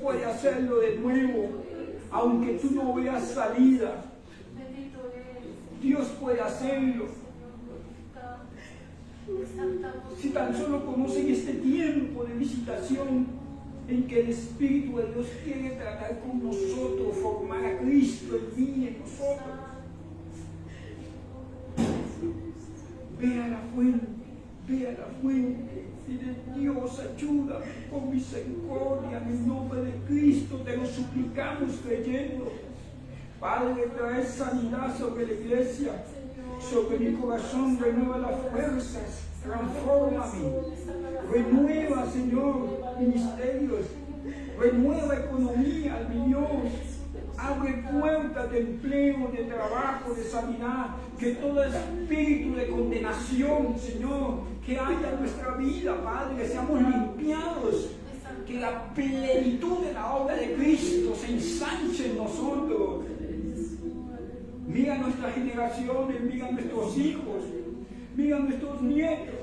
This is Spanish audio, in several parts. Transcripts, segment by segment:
puede hacerlo de nuevo, aunque tú no veas salida. Dios puede hacerlo. Si tan solo conocen este tiempo de visitación en que el Espíritu de Dios quiere tratar con nosotros, formar a Cristo en mí, en nosotros. Ve a la fuente, ve a la fuente. Dile: Dios, ayúdame con misericordia, en el nombre de Cristo te lo suplicamos creyendo. Padre, trae sanidad sobre la iglesia, sobre mi corazón, renueva las fuerzas, transfórmame, renueva, Señor, ministerios, renueva economía, mi Dios, abre puertas de empleo, de trabajo, de sanidad, que todo espíritu de condenación, Señor, que haya en nuestra vida, Padre, que seamos limpiados, que la plenitud de la obra de Cristo se ensanche en nosotros. Mira nuestras generaciones, mira nuestros hijos, mira nuestros nietos.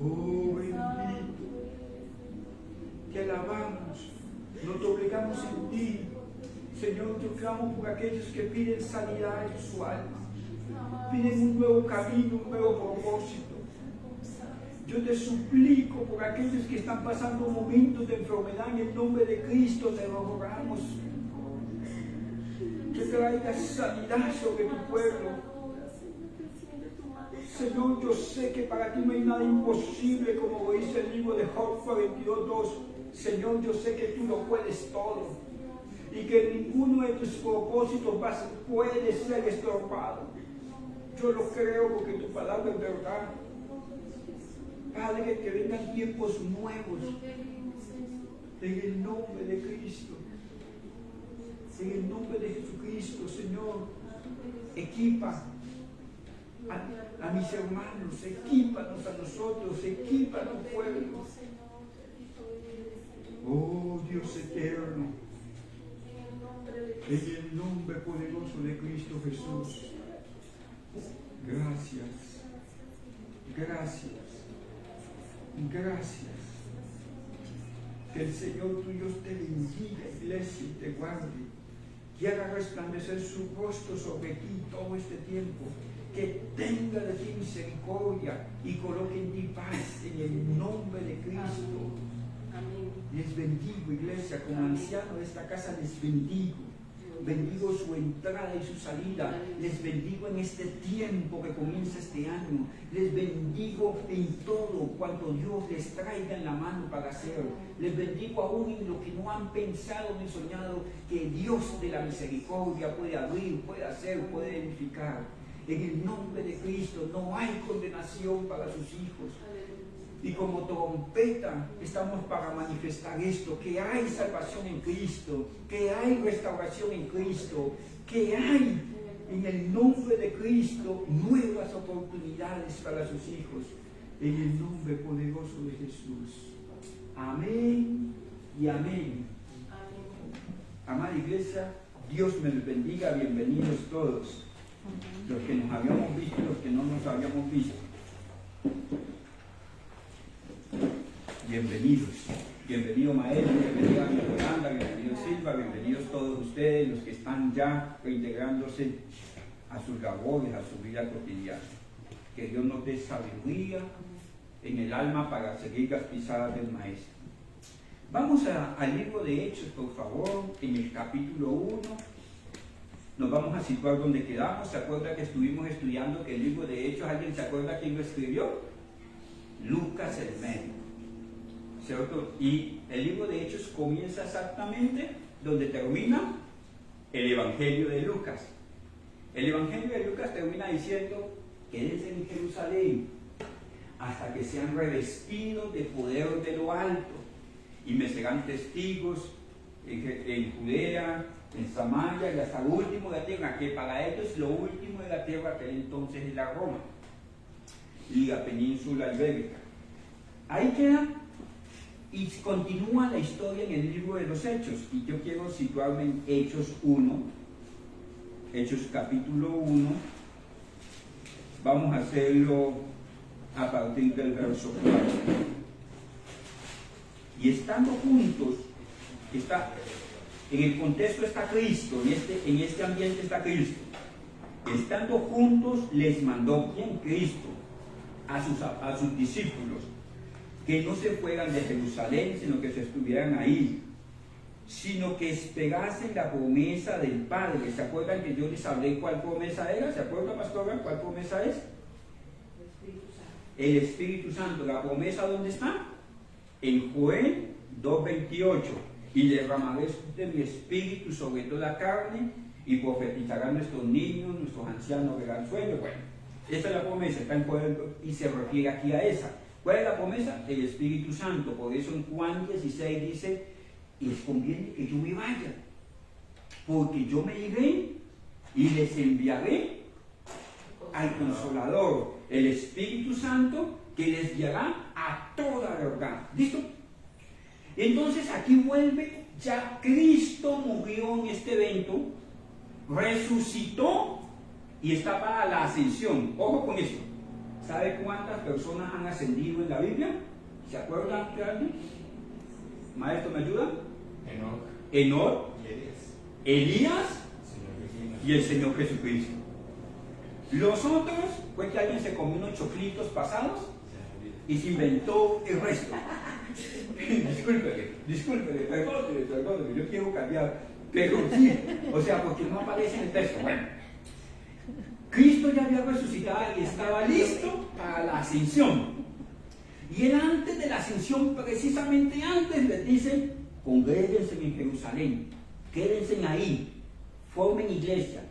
Oh, bendito, te alabamos, nos doblegamos en ti. Señor, yo clamo por aquellos que piden sanidad en su alma, piden un nuevo camino, un nuevo propósito. Yo te suplico por aquellos que están pasando momentos de enfermedad, en el nombre de Cristo te lo rogamos. Que traiga sanidad sobre tu pueblo. Señor, yo sé que para ti no hay nada imposible, como lo dice el libro de Job 22:2. Señor, yo sé que tú lo puedes todo y que ninguno de tus propósitos puede ser estorbado. Yo lo creo porque tu palabra es verdad. Padre, que vengan tiempos nuevos en el nombre de Cristo. En el nombre de Jesucristo, Señor, equipa a mis hermanos, equípanos a nosotros, equípanos, pueblo. Oh Dios eterno, en el nombre poderoso de Cristo Jesús, gracias, gracias, gracias. Que el Señor tu Dios te bendiga, iglesia, y te guarde. Que haga resplandecer su rostro sobre ti todo este tiempo, que tenga de ti misericordia y coloque en ti paz en el nombre de Cristo. Amén. Les bendigo, iglesia, como anciano de esta casa les bendigo. Bendigo su entrada y su salida. Les bendigo en este tiempo que comienza este año. Les bendigo en todo cuanto Dios les traiga en la mano para hacer. Les bendigo aún en lo que no han pensado ni soñado, que Dios de la misericordia puede abrir, puede hacer, puede edificar. En el nombre de Cristo no hay condenación para sus hijos. Y como trompeta estamos para manifestar esto, que hay salvación en Cristo, que hay restauración en Cristo, que hay en el nombre de Cristo nuevas oportunidades para sus hijos, en el nombre poderoso de Jesús. Amén y amén. Amada iglesia, Dios me los bendiga, bienvenidos todos, los que nos habíamos visto y los que no nos habíamos visto. Bienvenidos, bienvenido Maestro, bienvenida Yolanda, bienvenido Silva, bienvenidos todos ustedes, los que están ya reintegrándose a sus labores, a su vida cotidiana. Que Dios nos dé sabiduría en el alma para seguir las pisadas del Maestro. Vamos al libro de Hechos, por favor, en el capítulo 1. Nos vamos a situar donde quedamos. ¿Se acuerda que estuvimos estudiando que el libro de Hechos, alguien se acuerda quién lo escribió? Lucas el médico, ¿cierto? Y el libro de Hechos comienza exactamente donde termina el Evangelio de Lucas. El Evangelio de Lucas termina diciendo: quédense en Jerusalén hasta que sean revestidos de poder de lo alto y me serán testigos en Judea, en Samaria y hasta el último de la tierra, que para ellos lo último de la tierra que entonces es la Roma y la península ibérica. Ahí queda y continúa la historia en el libro de los Hechos, y yo quiero situarme en Hechos 1, Hechos capítulo 1. Vamos a hacerlo a partir del verso 4. Y estando juntos, en el contexto está Cristo, en este ambiente está Cristo. Estando juntos les mandó, ¿quién? Cristo, a sus discípulos, que no se fueran de Jerusalén, sino que se estuvieran ahí, sino que esperasen la promesa del Padre. ¿Se acuerdan que yo les hablé cuál promesa era? ¿Se acuerdan, pastora, cuál promesa es? El Espíritu Santo. ¿La promesa dónde está? En Joel 2:28. Y derramaré de mi espíritu sobre toda carne, y profetizarán nuestros niños, nuestros ancianos verán sueños. Bueno, esa es la promesa, está en Joel, y se refiere aquí a esa. ¿Cuál es la promesa? El Espíritu Santo. Por eso en Juan 16 dice: les conviene que yo me vaya, porque yo me iré y les enviaré al Consolador, el Espíritu Santo, que les guiará a toda verdad. ¿Listo? Entonces aquí vuelve, ya Cristo murió en este evento, resucitó y está para la ascensión. Ojo con esto. ¿Sabe cuántas personas han ascendido en la Biblia? ¿Se acuerdan de alguien? Maestro, ¿me ayuda? Enoc, Elías y el Señor Jesucristo. Los otros fue que alguien se comió unos choclitos pasados y se inventó el resto. Discúlpeme, perdóneme, yo quiero cambiar, pero sí, o sea, porque no aparece en el texto. Bueno, Cristo ya había resucitado y estaba listo para la ascensión. Y él antes de la ascensión, precisamente antes, les dice: congréguense en Jerusalén, quédense ahí, formen iglesia.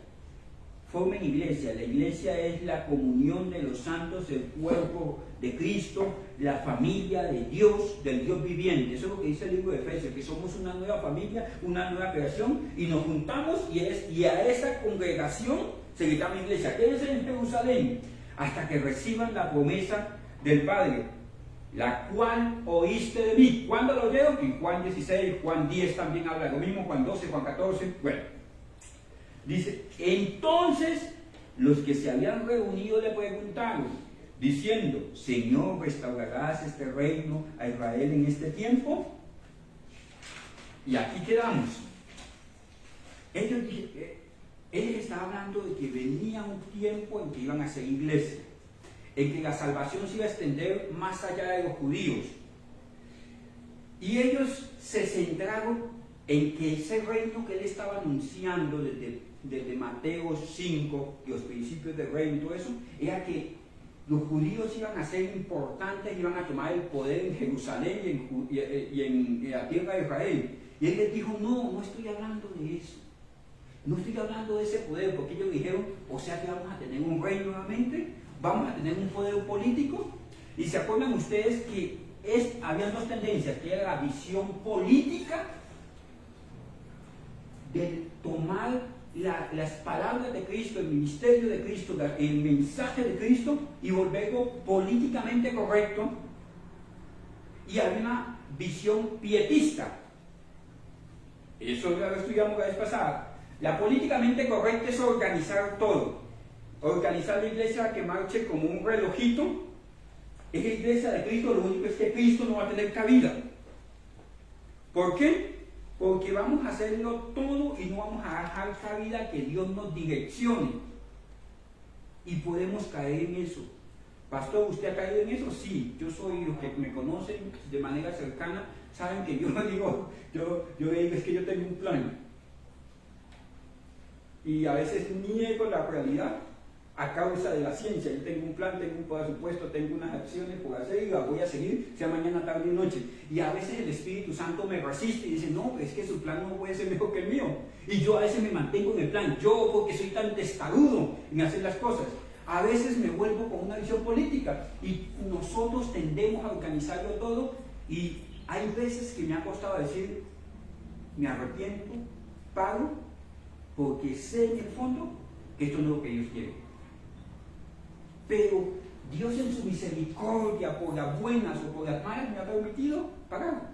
La iglesia es la comunión de los santos, el cuerpo de Cristo, la familia de Dios, del Dios viviente. Eso es lo que dice el libro de Efesios, que somos una nueva familia, una nueva creación, y nos juntamos, y a esa congregación se le llama iglesia. Quédense en Jerusalén hasta que reciban la promesa del Padre, la cual oíste de mí. ¿Cuándo lo oyeron? En Juan 16, Juan 10 también habla de lo mismo, Juan 12, Juan 14. Bueno, dice: entonces los que se habían reunido le preguntaron, diciendo: Señor, ¿restaurarás este reino a Israel en este tiempo? Y aquí quedamos. Ellos estaban hablando de que venía un tiempo en que iban a ser iglesia, en que la salvación se iba a extender más allá de los judíos. Y ellos se centraron en que ese reino que él estaba anunciando desde Mateo 5, los principios del reino y todo eso, era que los judíos iban a ser importantes, iban a tomar el poder en Jerusalén y en la tierra de Israel. Y él les dijo: no estoy hablando de eso. No estoy hablando de ese poder, porque ellos dijeron: o sea que vamos a tener un reino nuevamente, vamos a tener un poder político. Y se acuerdan ustedes que habían dos tendencias, que era la visión política de tomar las palabras de Cristo, el ministerio de Cristo, el mensaje de Cristo, y volverlo políticamente correcto. Y había una visión pietista. Eso ya lo estudiamos la vez pasada. La políticamente correcta es organizar todo. Organizar la iglesia que marche como un relojito. Es la iglesia de Cristo, lo único es que Cristo no va a tener cabida. ¿Por qué? Porque vamos a hacerlo todo y no vamos a dejar cabida que Dios nos direccione. Y podemos caer en eso. Pastor, ¿usted ha caído en eso? Sí, yo soy, los que me conocen de manera cercana, saben que yo digo, yo digo, es que yo tengo un plan. Y a veces niego la realidad a causa de la ciencia. Yo tengo un plan, tengo un presupuesto, tengo unas acciones por hacer y las voy a seguir, sea mañana, tarde o noche. Y a veces el Espíritu Santo me resiste y dice: no, pero es que su plan no puede ser mejor que el mío. Y yo a veces me mantengo en el plan, yo porque soy tan testarudo en hacer las cosas. A veces me vuelvo con una visión política y nosotros tendemos a organizarlo todo, y hay veces que me ha costado decir: me arrepiento, paro, porque sé en el fondo que esto no es lo que Dios quiere. Pero Dios en su misericordia, por las buenas o por las malas, me ha permitido parar.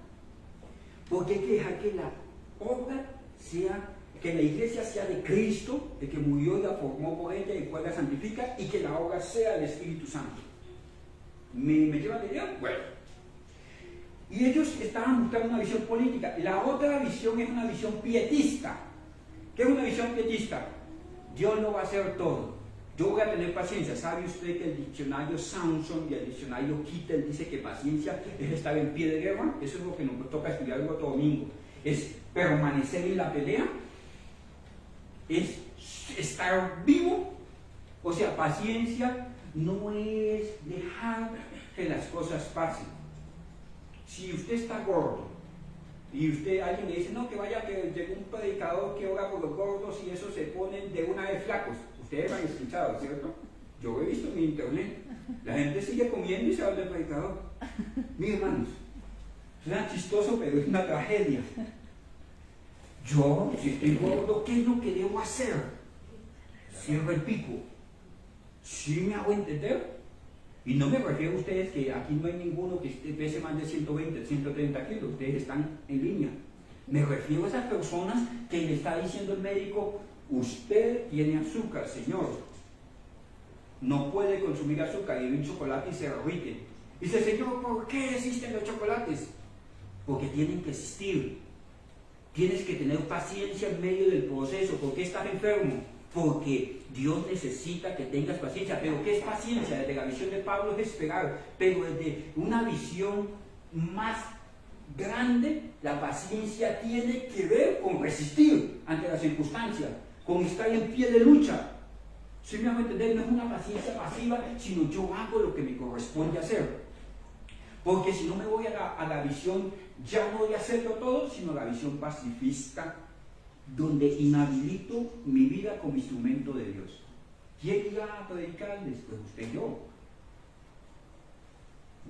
Porque hay que dejar que la obra sea, que la iglesia sea de Cristo, de que murió y la formó por ella y después la santifica, y que la obra sea del Espíritu Santo. ¿Me lleva la idea? Bueno. Y ellos estaban buscando una visión política. La otra visión es una visión pietista. ¿Qué es una visión pietista? Dios lo va a hacer todo. Yo voy a tener paciencia. ¿Sabe usted que el diccionario Samson y el diccionario Kittel dice que paciencia es estar en pie de guerra? Eso es lo que nos toca estudiar el otro domingo. Es permanecer en la pelea. Es estar vivo. O sea, paciencia no es dejar que las cosas pasen. Si usted está gordo y alguien le dice, no, que vaya, que llegue un predicador que ora por los gordos y eso se ponen de una vez flacos. Ustedes lo han escuchado, ¿cierto? Yo he visto en internet. La gente sigue comiendo y se habla del predicador. Mis hermanos, suena chistoso, pero es una tragedia. Yo, si estoy gordo, ¿qué es lo que debo hacer? Cierro el pico. ¿Sí me hago entender? Y no me refiero a ustedes que aquí no hay ninguno que pese más de 120, 130 kilos. Ustedes están en línea. Me refiero a esas personas que le está diciendo el médico, usted tiene azúcar, señor. No puede consumir azúcar y un chocolate y se derrite. Dice, señor, ¿por qué existen los chocolates? Porque tienen que existir. Tienes que tener paciencia en medio del proceso. ¿Por qué estás enfermo? Porque Dios necesita que tengas paciencia. ¿Pero qué es paciencia? Desde la visión de Pablo es esperar. Pero desde una visión más grande, la paciencia tiene que ver con resistir ante las circunstancias, con estar en pie de lucha. Si me hago entender, no es una paciencia pasiva, sino yo hago lo que me corresponde hacer. Porque si no me voy a la visión, ya no voy a hacerlo todo, sino la visión pacifista, donde inhabilito mi vida como instrumento de Dios. ¿Quién irá a predicarles? Pues usted y yo.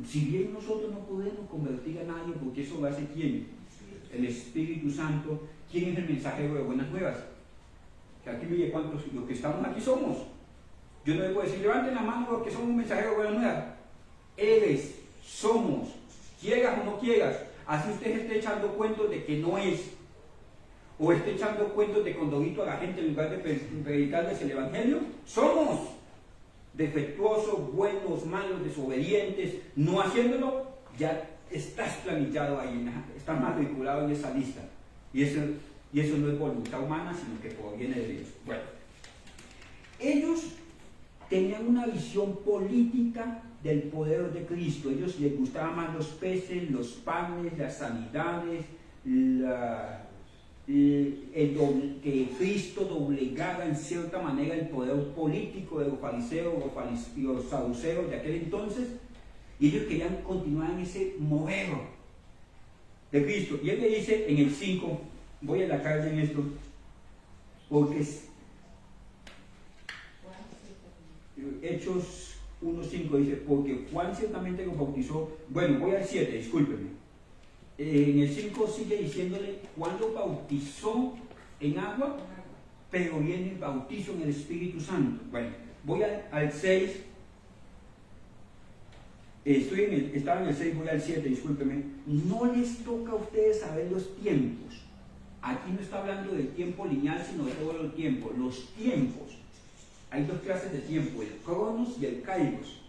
Si bien nosotros no podemos convertir a nadie, porque eso lo hace ¿quién? El Espíritu Santo. ¿Quién es el mensajero de buenas nuevas? Que aquí mire cuántos, los que estamos aquí somos. Yo no le puedo decir, levanten la mano los que somos un mensajero de buenas nuevas. Eres, somos, quieras o no quieras. Así usted esté echando cuentos de que no es, o esté echando cuentos de condorito a la gente en lugar de predicarles el Evangelio. Somos defectuosos, buenos, malos, desobedientes. No haciéndolo, ya estás planillado ahí, estás matriculado en esa lista. Y eso no es voluntad humana, sino que proviene de Dios. Bueno, ellos tenían una visión política del poder de Cristo. Ellos les gustaban más los peces, los panes, las sanidades, que Cristo doblegara en cierta manera el poder político de los fariseos y los saduceos de aquel entonces, y ellos querían continuar en ese modelo de Cristo. Y él le dice en el 5, voy a la calle en esto, porque Hechos 1.5 dice, porque Juan ciertamente los bautizó. Bueno, voy al 7, discúlpeme. En el 5 sigue diciéndole, Juan los bautizó en agua, pero viene el bautizo en el Espíritu Santo. Bueno, voy al 6. Estaba en el 6, voy al 7, discúlpeme. No les toca a ustedes saber los tiempos. Aquí no está hablando del tiempo lineal, sino de todo el tiempo. Los tiempos. Hay dos clases de tiempo, el cronos y el kairos.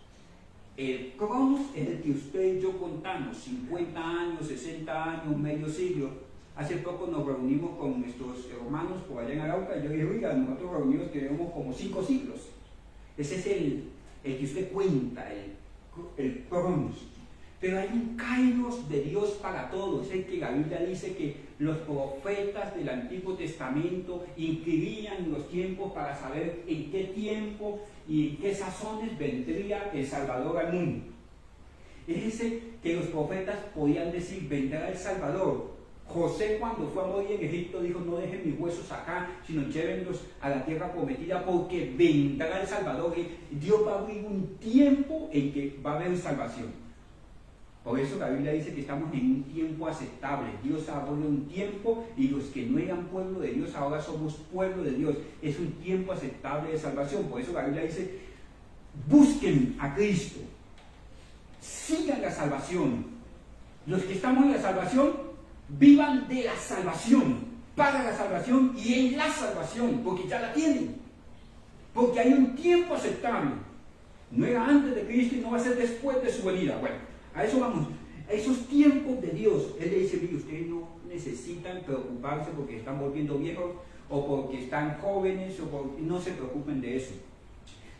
El cronos es el que usted y yo contamos, 50 años, 60 años, medio siglo. Hace poco nos reunimos con nuestros hermanos por allá en Arauca y yo dije, oiga, nosotros reunidos tenemos como 5 siglos. Ese es el que usted cuenta, el cronos. Pero hay un kairos de Dios para todos. Es el que la Biblia dice que los profetas del Antiguo Testamento inscribían los tiempos para saber en qué tiempo y en qué sazones vendría el Salvador al mundo. Es ese que los profetas podían decir, vendrá el Salvador. José, cuando fue a morir en Egipto, dijo, no dejen mis huesos acá, sino llévenlos a la tierra prometida, porque vendrá el Salvador. Dios va a abrir un tiempo en que va a haber salvación. Por eso la Biblia dice que estamos en un tiempo aceptable. Dios abrió un tiempo y los que no eran pueblo de Dios ahora somos pueblo de Dios. Es un tiempo aceptable de salvación. Por eso la Biblia dice, busquen a Cristo, sigan la salvación. Los que estamos en la salvación, vivan de la salvación, para la salvación y en la salvación, porque ya la tienen. Porque hay un tiempo aceptable. No era antes de Cristo y no va a ser después de su venida. Bueno, a eso vamos. esos tiempos de Dios, Él le dice, mire, ustedes no necesitan preocuparse porque están volviendo viejos o porque están jóvenes, o porque no se preocupen de eso.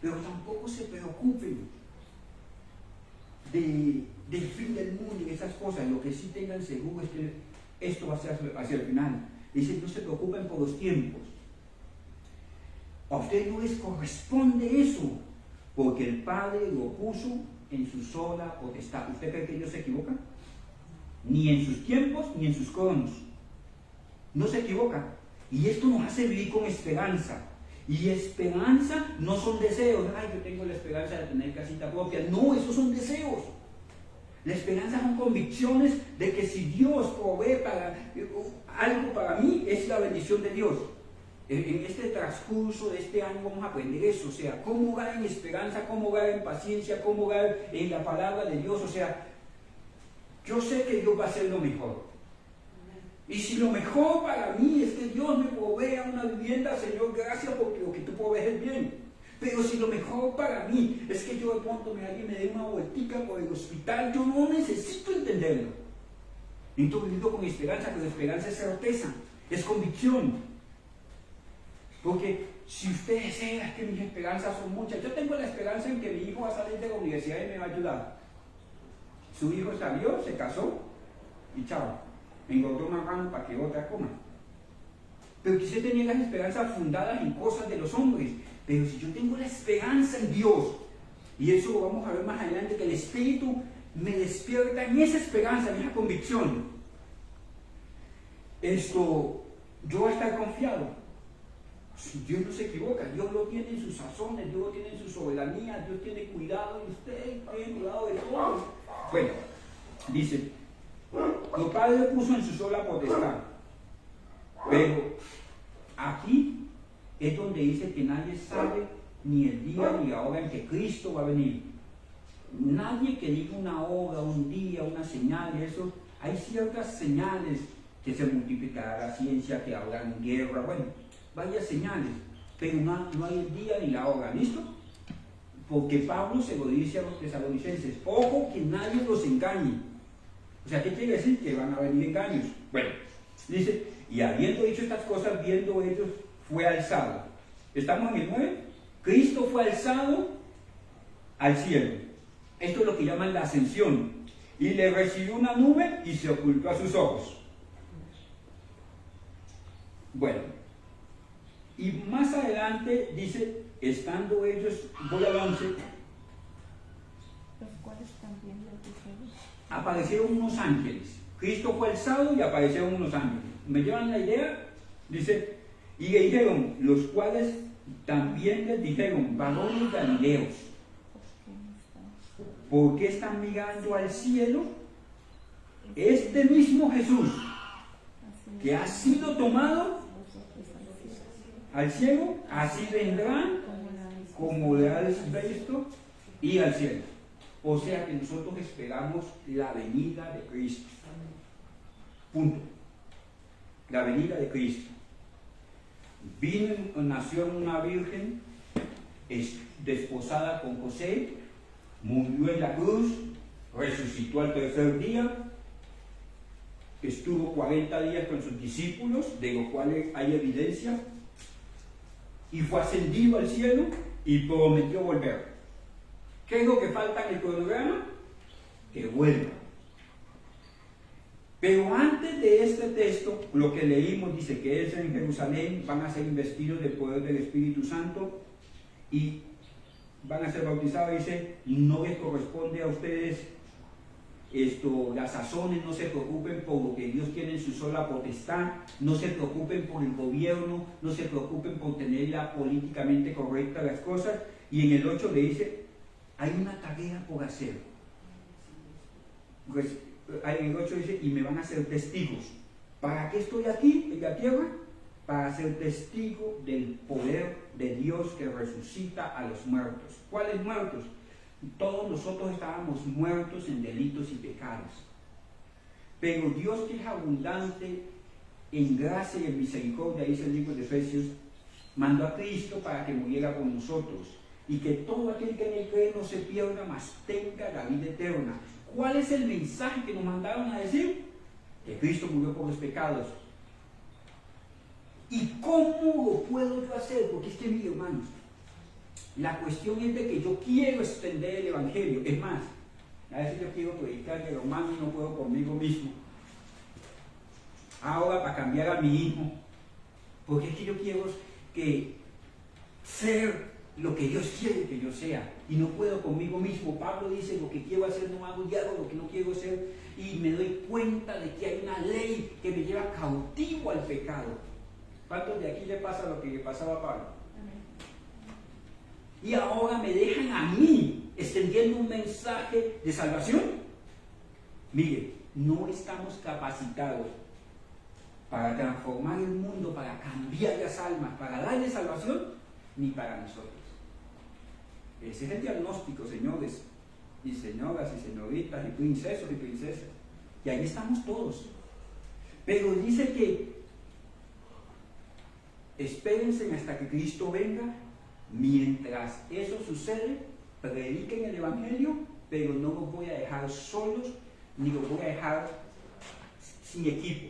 Pero tampoco se preocupen del fin del mundo y esas cosas. Lo que sí tengan seguro es que esto va a ser hacia el final. Dice, no se preocupen por los tiempos. A ustedes no les corresponde eso, porque el Padre lo puso en su sola potestad. ¿Usted cree que Dios se equivoca? Ni en sus tiempos, ni en sus cronos. No se equivoca. Y esto nos hace vivir con esperanza. Y esperanza no son deseos. Ay, yo tengo la esperanza de tener casita propia. No, esos son deseos. La esperanza son convicciones de que si Dios provee algo para mí, es la bendición de Dios. En este transcurso de este año vamos a aprender eso, o sea, cómo orar en esperanza, cómo orar en paciencia, cómo orar en la palabra de Dios. O sea, yo sé que Dios va a hacer lo mejor. Y si lo mejor para mí es que Dios me provea una vivienda, Señor, gracias porque lo que tú provees es bien. Pero si lo mejor para mí es que yo de pronto alguien me dé una vueltica por el hospital, yo no necesito entenderlo. Entonces vivo con esperanza, pero esperanza es certeza, es convicción. Porque si usted desea que mis esperanzas son muchas, yo tengo la esperanza en que mi hijo va a salir de la universidad y me va a ayudar. Su hijo salió, se casó y chao. Engordó una mano para que otra coma. Pero quise tener las esperanzas fundadas en cosas de los hombres. Pero si yo tengo la esperanza en Dios, y eso lo vamos a ver más adelante, que el Espíritu me despierta en esa esperanza, en esa convicción, yo voy a estar confiado. Dios no se equivoca, Dios lo tiene en sus sazones, Dios lo tiene en su soberanía, Dios tiene cuidado de usted, tiene cuidado de todo. Bueno, dice, lo Padre lo puso en su sola potestad. Pero aquí es donde dice que nadie sabe ni el día ni la hora en que Cristo va a venir. Nadie que diga una hora, un día, una señal, eso. Hay ciertas señales que se multiplicará la ciencia, que habrá guerra, bueno, varias señales, pero no hay el día ni la hora, ¿listo? Porque Pablo se lo dice a los tesalonicenses, ojo que nadie los engañe. O sea, ¿qué quiere decir? Que van a venir engaños. Bueno, dice, y habiendo dicho estas cosas, viendo ellos, fue alzado. ¿Estamos en el 9? Cristo fue alzado al cielo. Esto es lo que llaman la ascensión. Y le recibió una nube y se ocultó a sus ojos. Bueno, y más adelante dice, estando ellos, voy al 11. Los cuales también les dijeron. Aparecieron unos ángeles. Cristo fue alzado y aparecieron unos ángeles. ¿Me llevan la idea? Dice, y le dijeron, los cuales también les dijeron, varones galileos, ¿por qué están mirando al cielo? Este mismo Jesús, que ha sido tomado al cielo, así vendrán, como le habéis visto, ir al cielo. O sea que nosotros esperamos la venida de Cristo. Punto. La venida de Cristo. Nació una virgen desposada con José, murió en la cruz, resucitó al tercer día, estuvo 40 días con sus discípulos, de los cuales hay evidencia, y fue ascendido al cielo y prometió volver. ¿Qué es lo que falta en el cronograma? Que vuelva. Pero antes de este texto, lo que leímos dice que es en Jerusalén, van a ser investidos del poder del Espíritu Santo y van a ser bautizados. Dice, no les corresponde a ustedes las sazones, no se preocupen por lo que Dios tiene en su sola potestad, no se preocupen por el gobierno, no se preocupen por tener la políticamente correcta las cosas. Y en el 8 le dice, hay una tarea por hacer. Pues, en el 8 dice, y me van a ser testigos. ¿Para qué estoy aquí en la tierra? Para ser testigo del poder de Dios que resucita a los muertos. ¿Cuáles muertos? Todos nosotros estábamos muertos en delitos y pecados. Pero Dios, que es abundante en gracia y en misericordia, dice el libro de Efesios, mandó a Cristo para que muriera por nosotros, y que todo aquel que en él cree no se pierda, mas tenga la vida eterna. ¿Cuál es el mensaje que nos mandaron a decir? Que Cristo murió por los pecados. ¿Y cómo lo puedo yo hacer? Porque es que, mi hermanos, la cuestión es de que yo quiero extender el Evangelio. Es más, a veces yo quiero predicar, pero hermano, no puedo conmigo mismo. Ahora para cambiar a mi hijo, porque es que yo quiero que ser lo que Dios quiere que yo sea, y no puedo conmigo mismo. Pablo dice, lo que quiero hacer no hago, y hago lo que no quiero hacer, y me doy cuenta de que hay una ley que me lleva cautivo al pecado. ¿Cuántos de aquí le pasa lo que le pasaba a Pablo? Y ahora me dejan a mí extendiendo un mensaje de salvación. Mire, no estamos capacitados para transformar el mundo, para cambiar las almas, para darle salvación, ni para nosotros. Ese es el diagnóstico, señores y señoras y señoritas y princesos y princesas. Y ahí estamos todos. Pero dice que espérense hasta que Cristo venga. Mientras eso sucede, prediquen el Evangelio, pero no los voy a dejar solos, ni los voy a dejar sin equipo.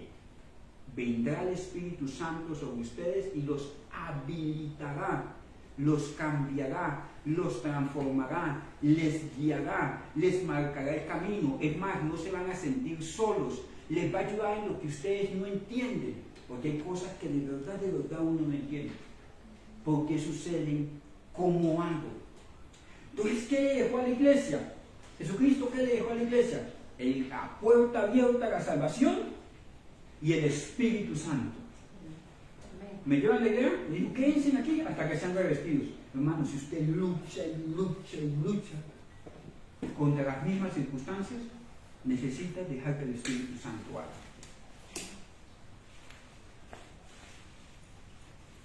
Vendrá el Espíritu Santo sobre ustedes y los habilitará, los cambiará, los transformará, les guiará, les marcará el camino. Es más, no se van a sentir solos, les va a ayudar en lo que ustedes no entienden, porque hay cosas que de verdad uno no entiende. ¿Por qué suceden? ¿Cómo hago? Entonces, ¿qué le dejó a la iglesia? Jesucristo, ¿qué le dejó a la iglesia? La puerta abierta a la salvación y el Espíritu Santo. ¿Me llevan la idea? Le digo, quédense aquí hasta que sean revestidos. Hermano, si usted lucha y lucha y lucha contra las mismas circunstancias, necesita dejar que el Espíritu Santo haga.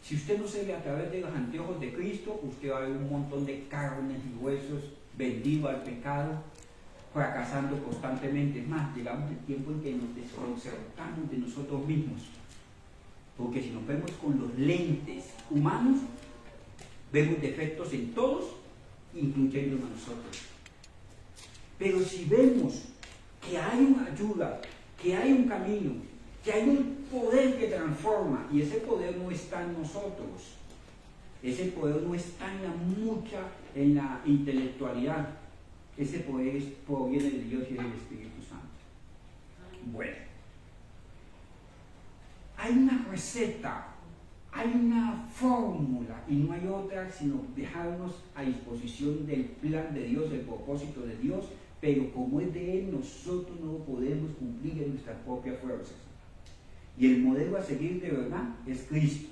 Si usted no se ve a través de los anteojos de Cristo, usted va a ver un montón de carnes y huesos vendidos al pecado, fracasando constantemente. Es más, llegamos al tiempo en que nos desconcertamos de nosotros mismos. Porque si nos vemos con los lentes humanos, vemos defectos en todos, incluyendo a nosotros. Pero si vemos que hay una ayuda, que hay un camino, que hay un poder que transforma, y ese poder no está en nosotros, ese poder no está en la intelectualidad, ese poder proviene de Dios y del Espíritu Santo. Bueno, hay una receta, hay una fórmula, y no hay otra sino dejarnos a disposición del plan de Dios, del propósito de Dios, pero como es de Él, nosotros no lo podemos cumplir en nuestras propias fuerzas. Y el modelo a seguir de verdad es Cristo.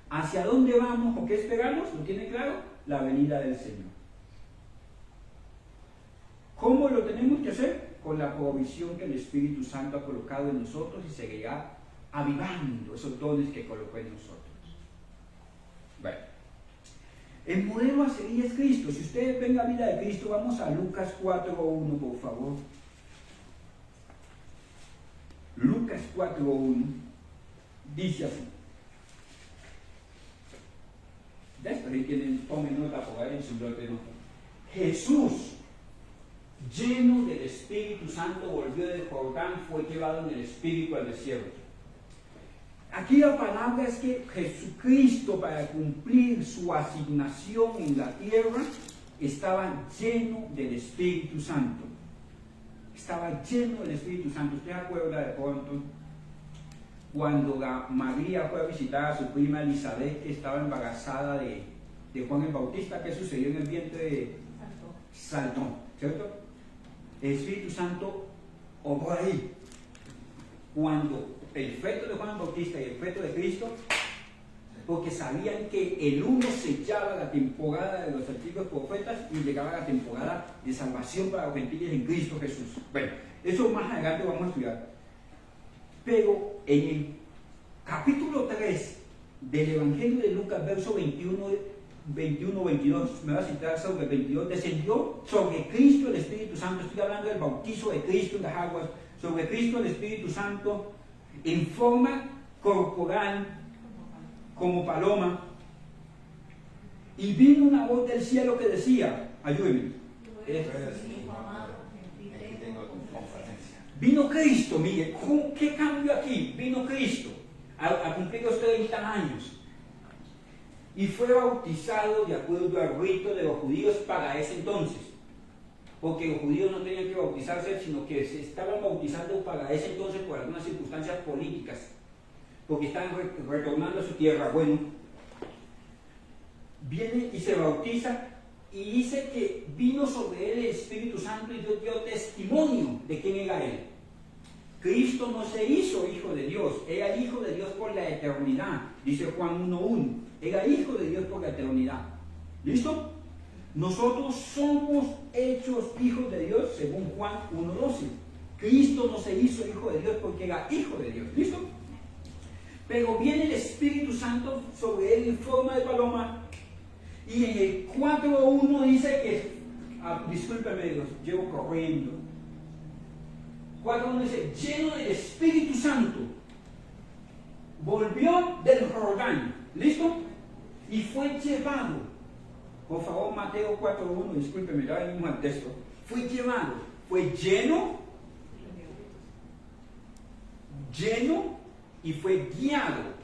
¿Hacia dónde vamos o qué esperamos? ¿Lo tiene claro? La venida del Señor. ¿Cómo lo tenemos que hacer? Con la provisión que el Espíritu Santo ha colocado en nosotros y seguirá avivando esos dones que colocó en nosotros. Bueno, el modelo a seguir es Cristo. Si ustedes ven la vida de Cristo, vamos a Lucas 4:1, por favor. Lucas 4:1 dice así. Después ahí tomen nota por ahí en su bloque de nota. Jesús, lleno del Espíritu Santo, volvió del Jordán, fue llevado en el Espíritu al desierto. Aquí la palabra es que Jesucristo, para cumplir su asignación en la tierra, estaba lleno del Espíritu Santo. Estaba lleno del Espíritu Santo. ¿Usted se acuerda de pronto cuando María fue a visitar a su prima Elizabeth, que estaba embarazada de Juan el Bautista? ¿Qué sucedió en el vientre de Saltón? ¿Cierto? El Espíritu Santo obró ahí. Cuando el feto de Juan el Bautista y el feto de Cristo, porque sabían que el uno sellaba la temporada de los antiguos profetas y llegaba la temporada de salvación para los gentiles en Cristo Jesús. Bueno, eso más adelante vamos a estudiar. Pero en el capítulo 3 del Evangelio de Lucas, verso 21-22, me va a citar sobre el 22, descendió sobre Cristo el Espíritu Santo. Estoy hablando del bautizo de Cristo en las aguas. Sobre Cristo el Espíritu Santo en forma corporal como paloma, y vino una voz del cielo que decía, ayúdenme, tengo conferencia. Vino Cristo, mire, ¿qué cambio aquí? Vino Cristo a cumplir los 30 años y fue bautizado de acuerdo al rito de los judíos para ese entonces, porque los judíos no tenían que bautizarse, sino que se estaban bautizando para ese entonces por algunas circunstancias políticas, porque estaban retornando a su tierra. Bueno, viene y se bautiza y dice que vino sobre él el Espíritu Santo y Dios dio testimonio de quién era él. Cristo no se hizo hijo de Dios, era hijo de Dios por la eternidad, dice Juan 1:1, era hijo de Dios por la eternidad. ¿Listo? Nosotros somos hechos hijos de Dios según Juan 1:12. Cristo no se hizo hijo de Dios porque era hijo de Dios. ¿Listo? Pero viene el Espíritu Santo sobre él en forma de paloma y en el 4:1 dice que, discúlpeme, los llevo corriendo. 4:1 dice, lleno del Espíritu Santo, volvió del Jordán, ¿listo? Y fue llevado, por favor, Mateo 4:1, discúlpeme, ya venimos al texto, fue llevado, fue lleno y fue guiado.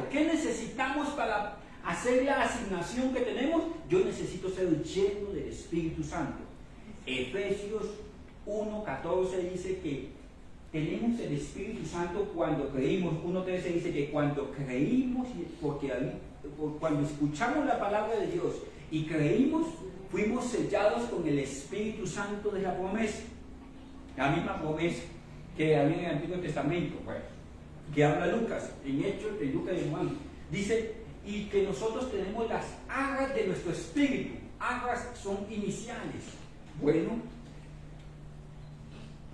¿Qué necesitamos para hacer la asignación que tenemos? Yo necesito ser lleno del Espíritu Santo. Efesios 1:14 dice que tenemos el Espíritu Santo cuando creímos. 1:13 dice que cuando creímos, cuando escuchamos la palabra de Dios y creímos, fuimos sellados con el Espíritu Santo de la promesa. La misma promesa que había en el Antiguo Testamento, bueno, que habla Lucas, en Hechos de Lucas y Juan. Dice, y que nosotros tenemos las arras de nuestro espíritu. Arras son iniciales. Bueno,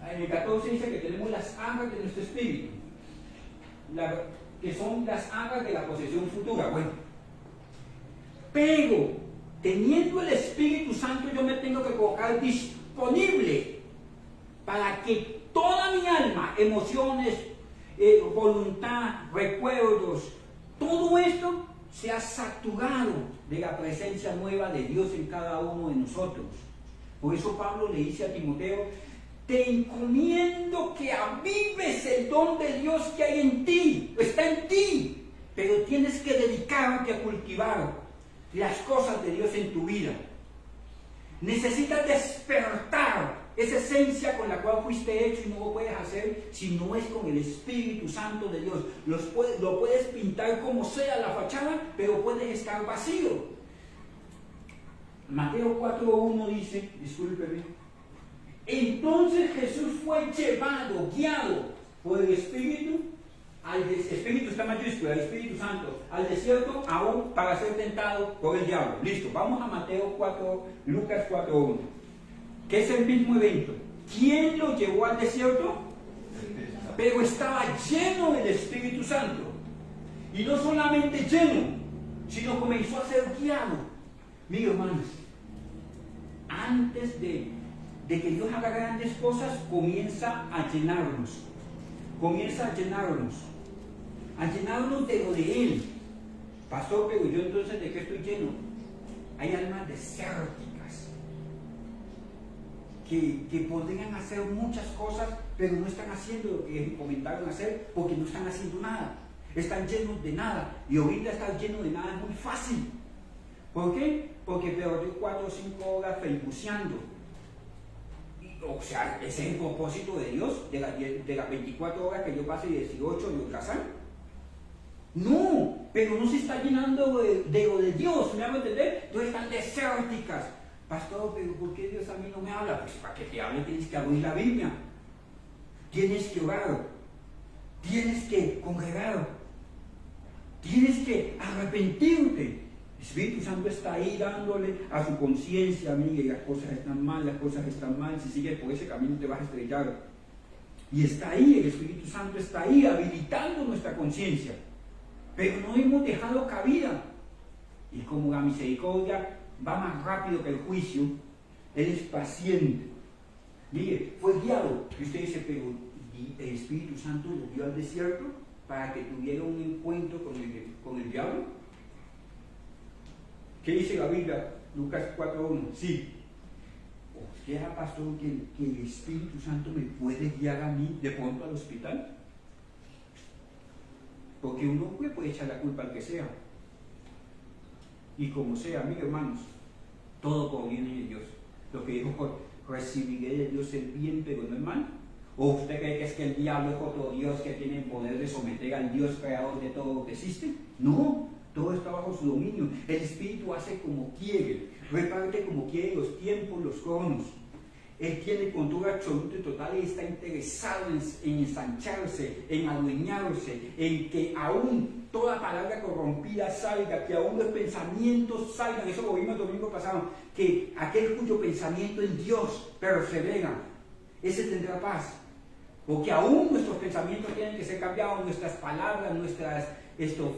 en el 14 dice que tenemos las arras de nuestro espíritu, que son las arras de la posesión futura. Bueno, pero teniendo el Espíritu Santo, yo me tengo que colocar disponible para que toda mi alma, emociones, voluntad, recuerdos, todo esto sea saturado de la presencia nueva de Dios en cada uno de nosotros. Por eso Pablo le dice a Timoteo, te encomiendo que avives el don de Dios que hay en ti, está en ti, pero tienes que dedicarte a cultivar las cosas de Dios en tu vida. Necesitas despertar esa esencia con la cual fuiste hecho y no lo puedes hacer si no es con el Espíritu Santo de Dios. Lo puedes pintar como sea la fachada, pero puedes estar vacío. Mateo 4:1 dice, discúlpeme, entonces Jesús fue llevado, guiado por el Espíritu, Espíritu está mayúscula, el Espíritu Santo, al desierto aún para ser tentado por el diablo. Listo, vamos a Mateo 4, Lucas 4:1, que es el mismo evento. ¿Quién lo llevó al desierto? Pero estaba lleno del Espíritu Santo. Y no solamente lleno, sino comenzó a ser guiado. Mira, hermanos, antes de que Dios haga grandes cosas, comienza a llenarnos. Comienza a llenarnos de lo de Él. Pastor, pero yo entonces, ¿de qué estoy lleno? Hay almas desérticas que podrían hacer muchas cosas, pero no están haciendo lo que comentaron hacer, porque no están haciendo nada. Están llenos de nada. Y ahorita estar lleno de nada es muy fácil. ¿Por qué? Porque perdí 4 o 5 horas facebookeando. O sea, ese es el propósito de Dios, de las 24 horas que yo pase y 18 de ultrasan. No, pero no se está llenando de lo de Dios, ¿me hago entender? Entonces están desérticas. Pastor, pero ¿por qué Dios a mí no me habla? Pues para que te hable tienes que abrir la Biblia, tienes que orar, tienes que congregar, tienes que arrepentirte. El Espíritu Santo está ahí dándole a su conciencia, mire, las cosas están mal, si sigues por ese camino te vas a estrellar. Y está ahí, el Espíritu Santo está ahí habilitando nuestra conciencia, pero no hemos dejado cabida. Y como la misericordia va más rápido que el juicio, Él es paciente. Mire, fue guiado. Y usted dice, pero el Espíritu Santo lo dio al desierto para que tuviera un encuentro con el diablo. ¿Qué dice la Biblia? Lucas 4:1. Sí. ¿Será, pastor, que el Espíritu Santo me puede guiar a mí de pronto al hospital? Porque uno le puede echar la culpa al que sea. Y como sea, mis hermanos, todo proviene de Dios. Lo que dijo, recibiré de Dios el bien, pero no el mal. ¿O usted cree que es que el diablo es otro Dios que tiene el poder de someter al Dios creador de todo lo que existe? No, todo está bajo su dominio. El Espíritu hace como quiere, reparte como quiere los tiempos, los cronos. Él tiene control absoluto y total y está interesado en ensancharse, en adueñarse, en que aún toda palabra corrompida salga, que aún los pensamientos salgan. Eso lo vimos el domingo pasado, que aquel cuyo pensamiento en Dios persevera, ese tendrá paz. Porque aún nuestros pensamientos tienen que ser cambiados, nuestras palabras, nuestras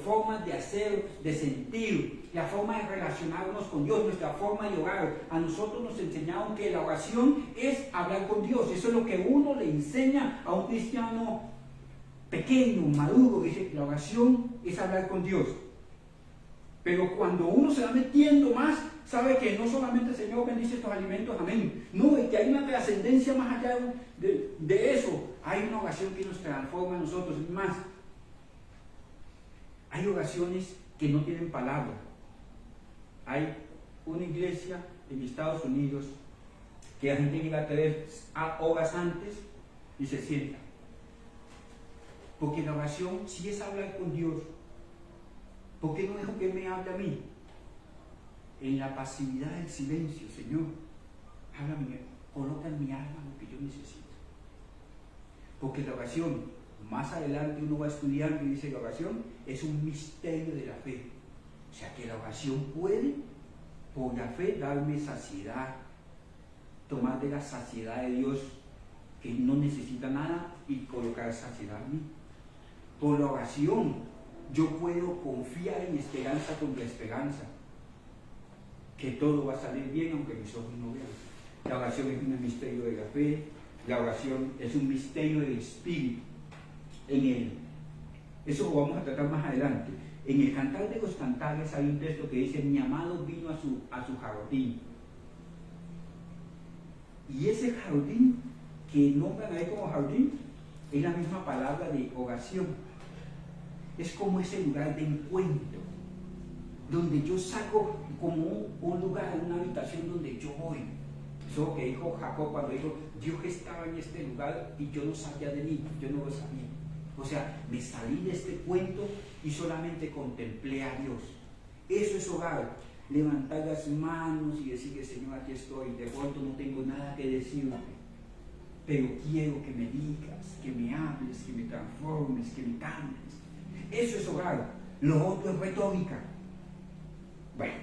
formas de hacer, de sentir, la forma de relacionarnos con Dios, nuestra forma de orar. A nosotros nos enseñaron que la oración es hablar con Dios. Eso es lo que uno le enseña a un cristiano pequeño, maduro. Dice que la oración es hablar con Dios. Pero cuando uno se va metiendo más, sabe que no solamente Señor bendice estos alimentos, amén. No, es que hay una trascendencia más allá de eso. Hay una oración que nos transforma a nosotros. Es más, hay oraciones que no tienen palabra. Hay una iglesia en Estados Unidos que la gente llega 3 horas antes y se sienta. Porque la oración sí es hablar con Dios. ¿Por qué no dejo que me hable a mí? En la pasividad del silencio, Señor, háblame, coloca en mi alma lo que yo necesito. Porque la oración, más adelante uno va estudiando y dice la oración es un misterio de la fe. O sea que la oración puede, por la fe, darme saciedad, tomar de la saciedad de Dios que no necesita nada y colocar saciedad en mí. Por la oración yo puedo confiar en esperanza contra esperanza, que todo va a salir bien aunque mis ojos no vean. La oración es un misterio de la fe, la oración es un misterio del Espíritu en él. Eso lo vamos a tratar más adelante. En el Cantar de los Cantares hay un texto que dice: mi amado vino a su jardín. Y ese jardín que nombran ahí como jardín es la misma palabra de oración. Es como ese lugar de encuentro, donde yo salgo como un lugar, una habitación donde yo voy. Eso es lo que dijo Jacob cuando dijo: Dios estaba en este lugar y yo no sabía de mí, yo no lo sabía. O sea, me salí de este cuento y solamente contemplé a Dios. Eso es orar, levantar las manos y decirle: Señor, aquí estoy, de pronto no tengo nada que decirte, pero quiero que me digas, que me hables, que me transformes, que me cambies. Eso es orar. Lo otro es retórica. Bueno,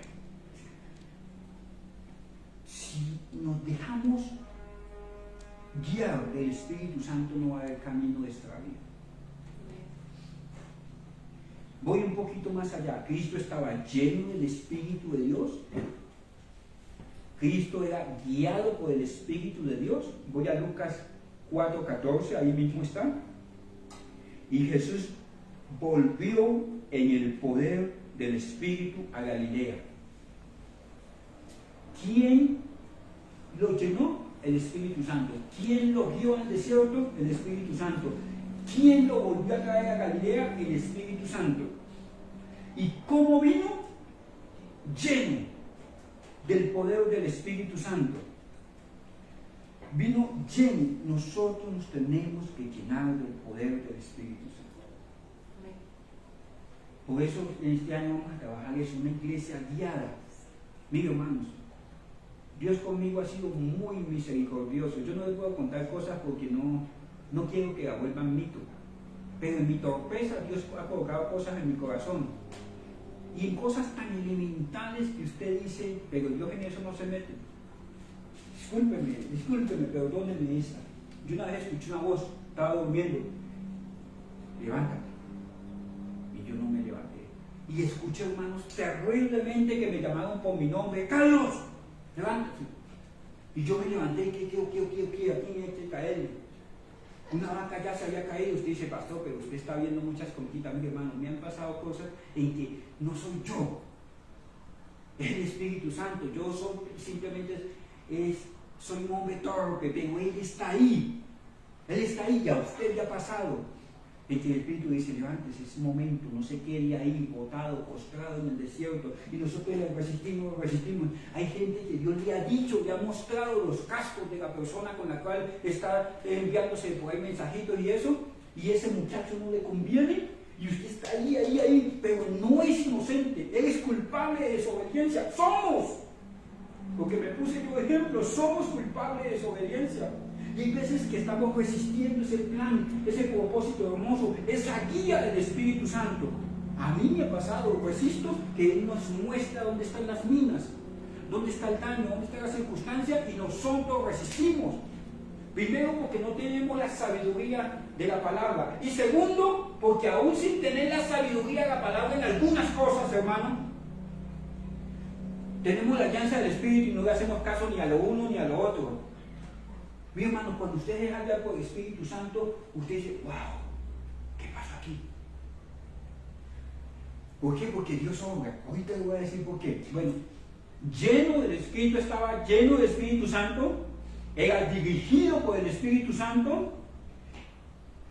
si nos dejamos guiar del Espíritu Santo, no va a haber camino de extravío. Voy un poquito más allá. Cristo estaba lleno del Espíritu de Dios. Cristo era guiado por el Espíritu de Dios. Voy a Lucas 4:14, ahí mismo está. Y Jesús volvió en el poder del Espíritu a Galilea. ¿Quién lo llenó? El Espíritu Santo. ¿Quién lo guió al desierto? El Espíritu Santo. ¿Quién lo volvió a traer a Galilea? El Espíritu Santo. ¿Y cómo vino? Lleno del poder del Espíritu Santo. Vino lleno. Nosotros nos tenemos que llenar del poder del Espíritu Santo. Por eso en este año vamos a trabajar es una iglesia guiada. Miren, hermanos, Dios conmigo ha sido muy misericordioso. Yo no les puedo contar cosas porque no quiero que la vuelvan mito. Pero en mi torpeza Dios ha colocado cosas en mi corazón. Y en cosas tan elementales que usted dice: pero Dios en eso no se mete. Discúlpeme, perdóneme esa. Yo una vez escuché una voz, estaba durmiendo: levántate. Y yo no me levanté. Y escuché, hermanos, terriblemente que me llamaron por mi nombre: Carlos, levántate. Y yo me levanté: ¿qué? Aquí me hay que caer. Una vaca ya se había caído. Usted dice: pastor, pero usted está viendo muchas conquitas. Mi hermano, me han pasado cosas en que no soy yo, es el Espíritu Santo. Yo soy simplemente es soy un hombre torpe, pero Él está ahí. Él está ahí, ya usted ya ha pasado. En que el Espíritu dice, levántese, es momento, no se quede ahí, botado, postrado en el desierto. Y nosotros le resistimos. Hay gente que Dios le ha dicho, le ha mostrado los cascos de la persona con la cual está enviándose por ahí mensajitos y eso, y ese muchacho no le conviene, y usted está ahí, pero no es inocente, él es culpable de desobediencia. ¡Somos! Porque me puse yo ejemplo, somos culpables de desobediencia. Y hay veces que estamos resistiendo ese plan, ese propósito hermoso, esa guía del Espíritu Santo. A mí me ha pasado, resisto, que Él nos muestra dónde están las minas, dónde está el daño, dónde está la circunstancia, y nosotros resistimos. Primero, porque no tenemos la sabiduría de la palabra. Y segundo, porque aún sin tener la sabiduría de la palabra en algunas cosas, hermano, tenemos la alianza del Espíritu y no le hacemos caso ni a lo uno ni a lo otro. Mi hermano, cuando usted deja hablar por el Espíritu Santo, usted dice, wow, ¿qué pasó aquí? ¿Por qué? Porque Dios obra. Ahorita le voy a decir por qué. Bueno, lleno del Espíritu, estaba lleno del Espíritu Santo, era dirigido por el Espíritu Santo,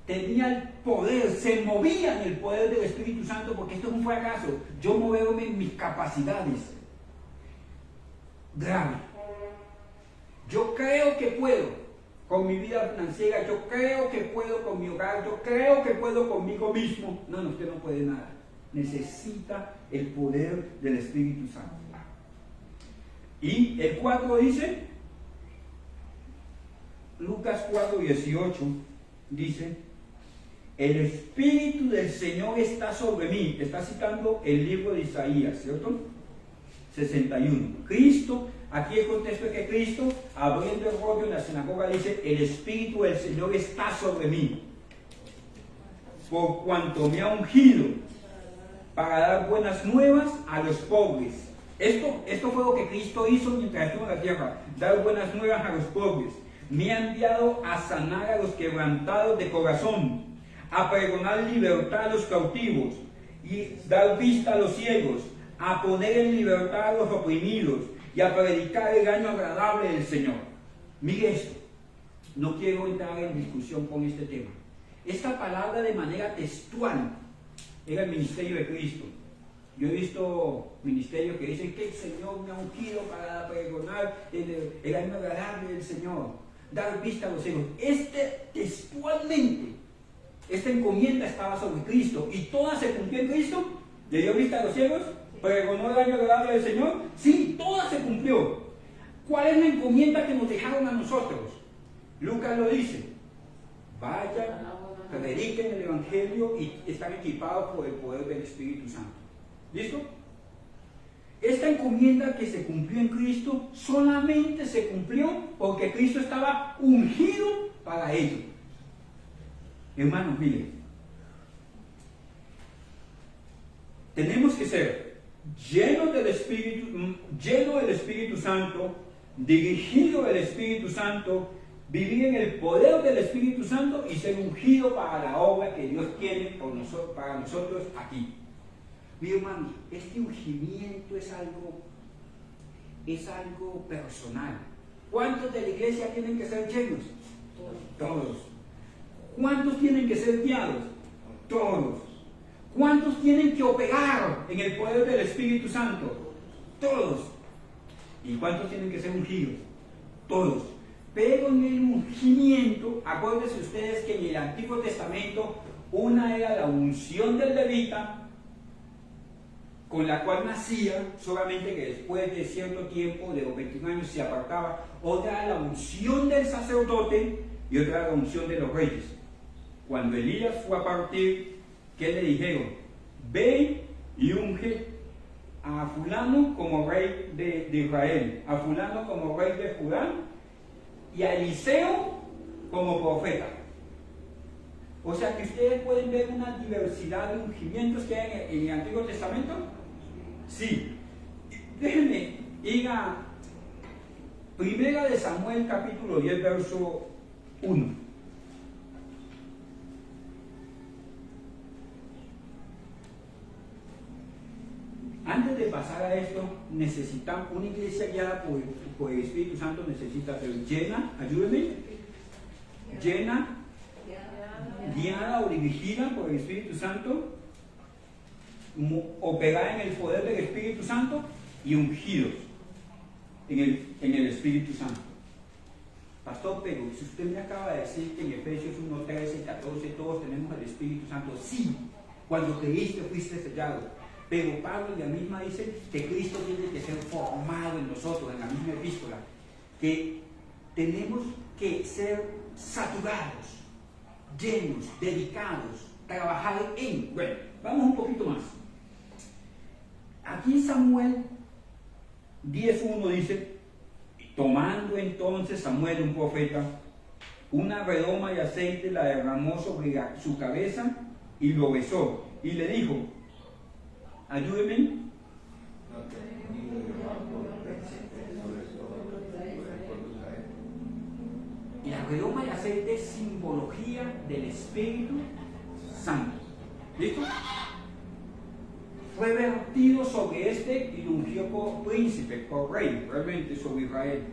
tenía el poder, se movía en el poder del Espíritu Santo, porque esto es un fracaso. Yo moverme en mis capacidades. Grave. Yo creo que puedo con mi vida financiera, yo creo que puedo con mi hogar, yo creo que puedo conmigo mismo. No, usted no puede nada. Necesita el poder del Espíritu Santo. Y el 4 dice, Lucas 4:18, dice, el Espíritu del Señor está sobre mí. Está citando el libro de Isaías, ¿cierto? 61. Cristo, aquí el contexto es que Cristo, abriendo el rollo en la sinagoga, dice, el Espíritu del Señor está sobre mí, por cuanto me ha ungido para dar buenas nuevas a los pobres. Esto fue lo que Cristo hizo mientras estuvo en la tierra, dar buenas nuevas a los pobres. Me ha enviado a sanar a los quebrantados de corazón, a pregonar libertad a los cautivos y dar vista a los ciegos, a poner en libertad a los oprimidos y a predicar el año agradable del Señor. Mire esto, no quiero entrar en discusión con este tema. Esta palabra de manera textual era el ministerio de Cristo. Yo he visto ministerios que dicen que el Señor me ha ungido para pregonar el año agradable del Señor, dar vista a los ciegos. Textualmente, esta encomienda estaba sobre Cristo y toda se cumplió en Cristo. ¿Le dio vista a los ciegos? ¿Pregonó el año agradable del Señor? Sí, toda se cumplió. ¿Cuál es la encomienda que nos dejaron a nosotros? Lucas lo dice. Vayan, prediquen el Evangelio y están equipados por el poder del Espíritu Santo. ¿Listo? Esta encomienda que se cumplió en Cristo solamente se cumplió porque Cristo estaba ungido para ello. Hermanos, miren, tenemos que ser lleno del Espíritu Santo, dirigido del Espíritu Santo, vivir en el poder del Espíritu Santo y ser ungido para la obra que Dios tiene para nosotros aquí. Mi hermano, este ungimiento es algo personal. ¿Cuántos de la iglesia tienen que ser llenos? Todos. ¿Cuántos tienen que ser guiados? Todos. ¿Cuántos tienen que operar en el poder del Espíritu Santo? Todos. ¿Y cuántos tienen que ser ungidos? Todos. Pero en el ungimiento, acuérdense ustedes que en el Antiguo Testamento, una era la unción del levita, con la cual nacía, solamente que después de cierto tiempo, de los 21 años, se apartaba. Otra era la unción del sacerdote y otra era la unción de los reyes. Cuando Elías fue a partir, ¿qué le dijeron? Ve y unge a fulano como rey de Israel, a fulano como rey de Judá y a Eliseo como profeta. O sea que ustedes pueden ver una diversidad de ungimientos que hay en el Antiguo Testamento. Sí. Déjenme ir a 1 de Samuel capítulo 10 verso 1. Antes antes de pasar a esto, necesitamos una iglesia guiada por el Espíritu Santo, necesita ser llena, ayúdenme, llena, guiada o dirigida por el Espíritu Santo, operada en el poder del Espíritu Santo y ungidos en el Espíritu Santo. Pastor, pero si usted me acaba de decir que en Efesios 1, 13, 14 todos tenemos el Espíritu Santo, sí, cuando creíste fuiste sellado, pero Pablo en la misma dice que Cristo tiene que ser formado en nosotros, en la misma epístola, que tenemos que ser saturados, llenos, dedicados, trabajar en... Bueno, vamos un poquito más. Aquí en Samuel 10:1 dice: tomando entonces Samuel, un profeta, una redoma de aceite, la derramó sobre su cabeza y lo besó y le dijo, ayúdeme. Y la redoma de aceite es simbología del Espíritu Santo. ¿Listo? Fue vertido sobre este y lo ungió por príncipe, por rey, realmente sobre Israel.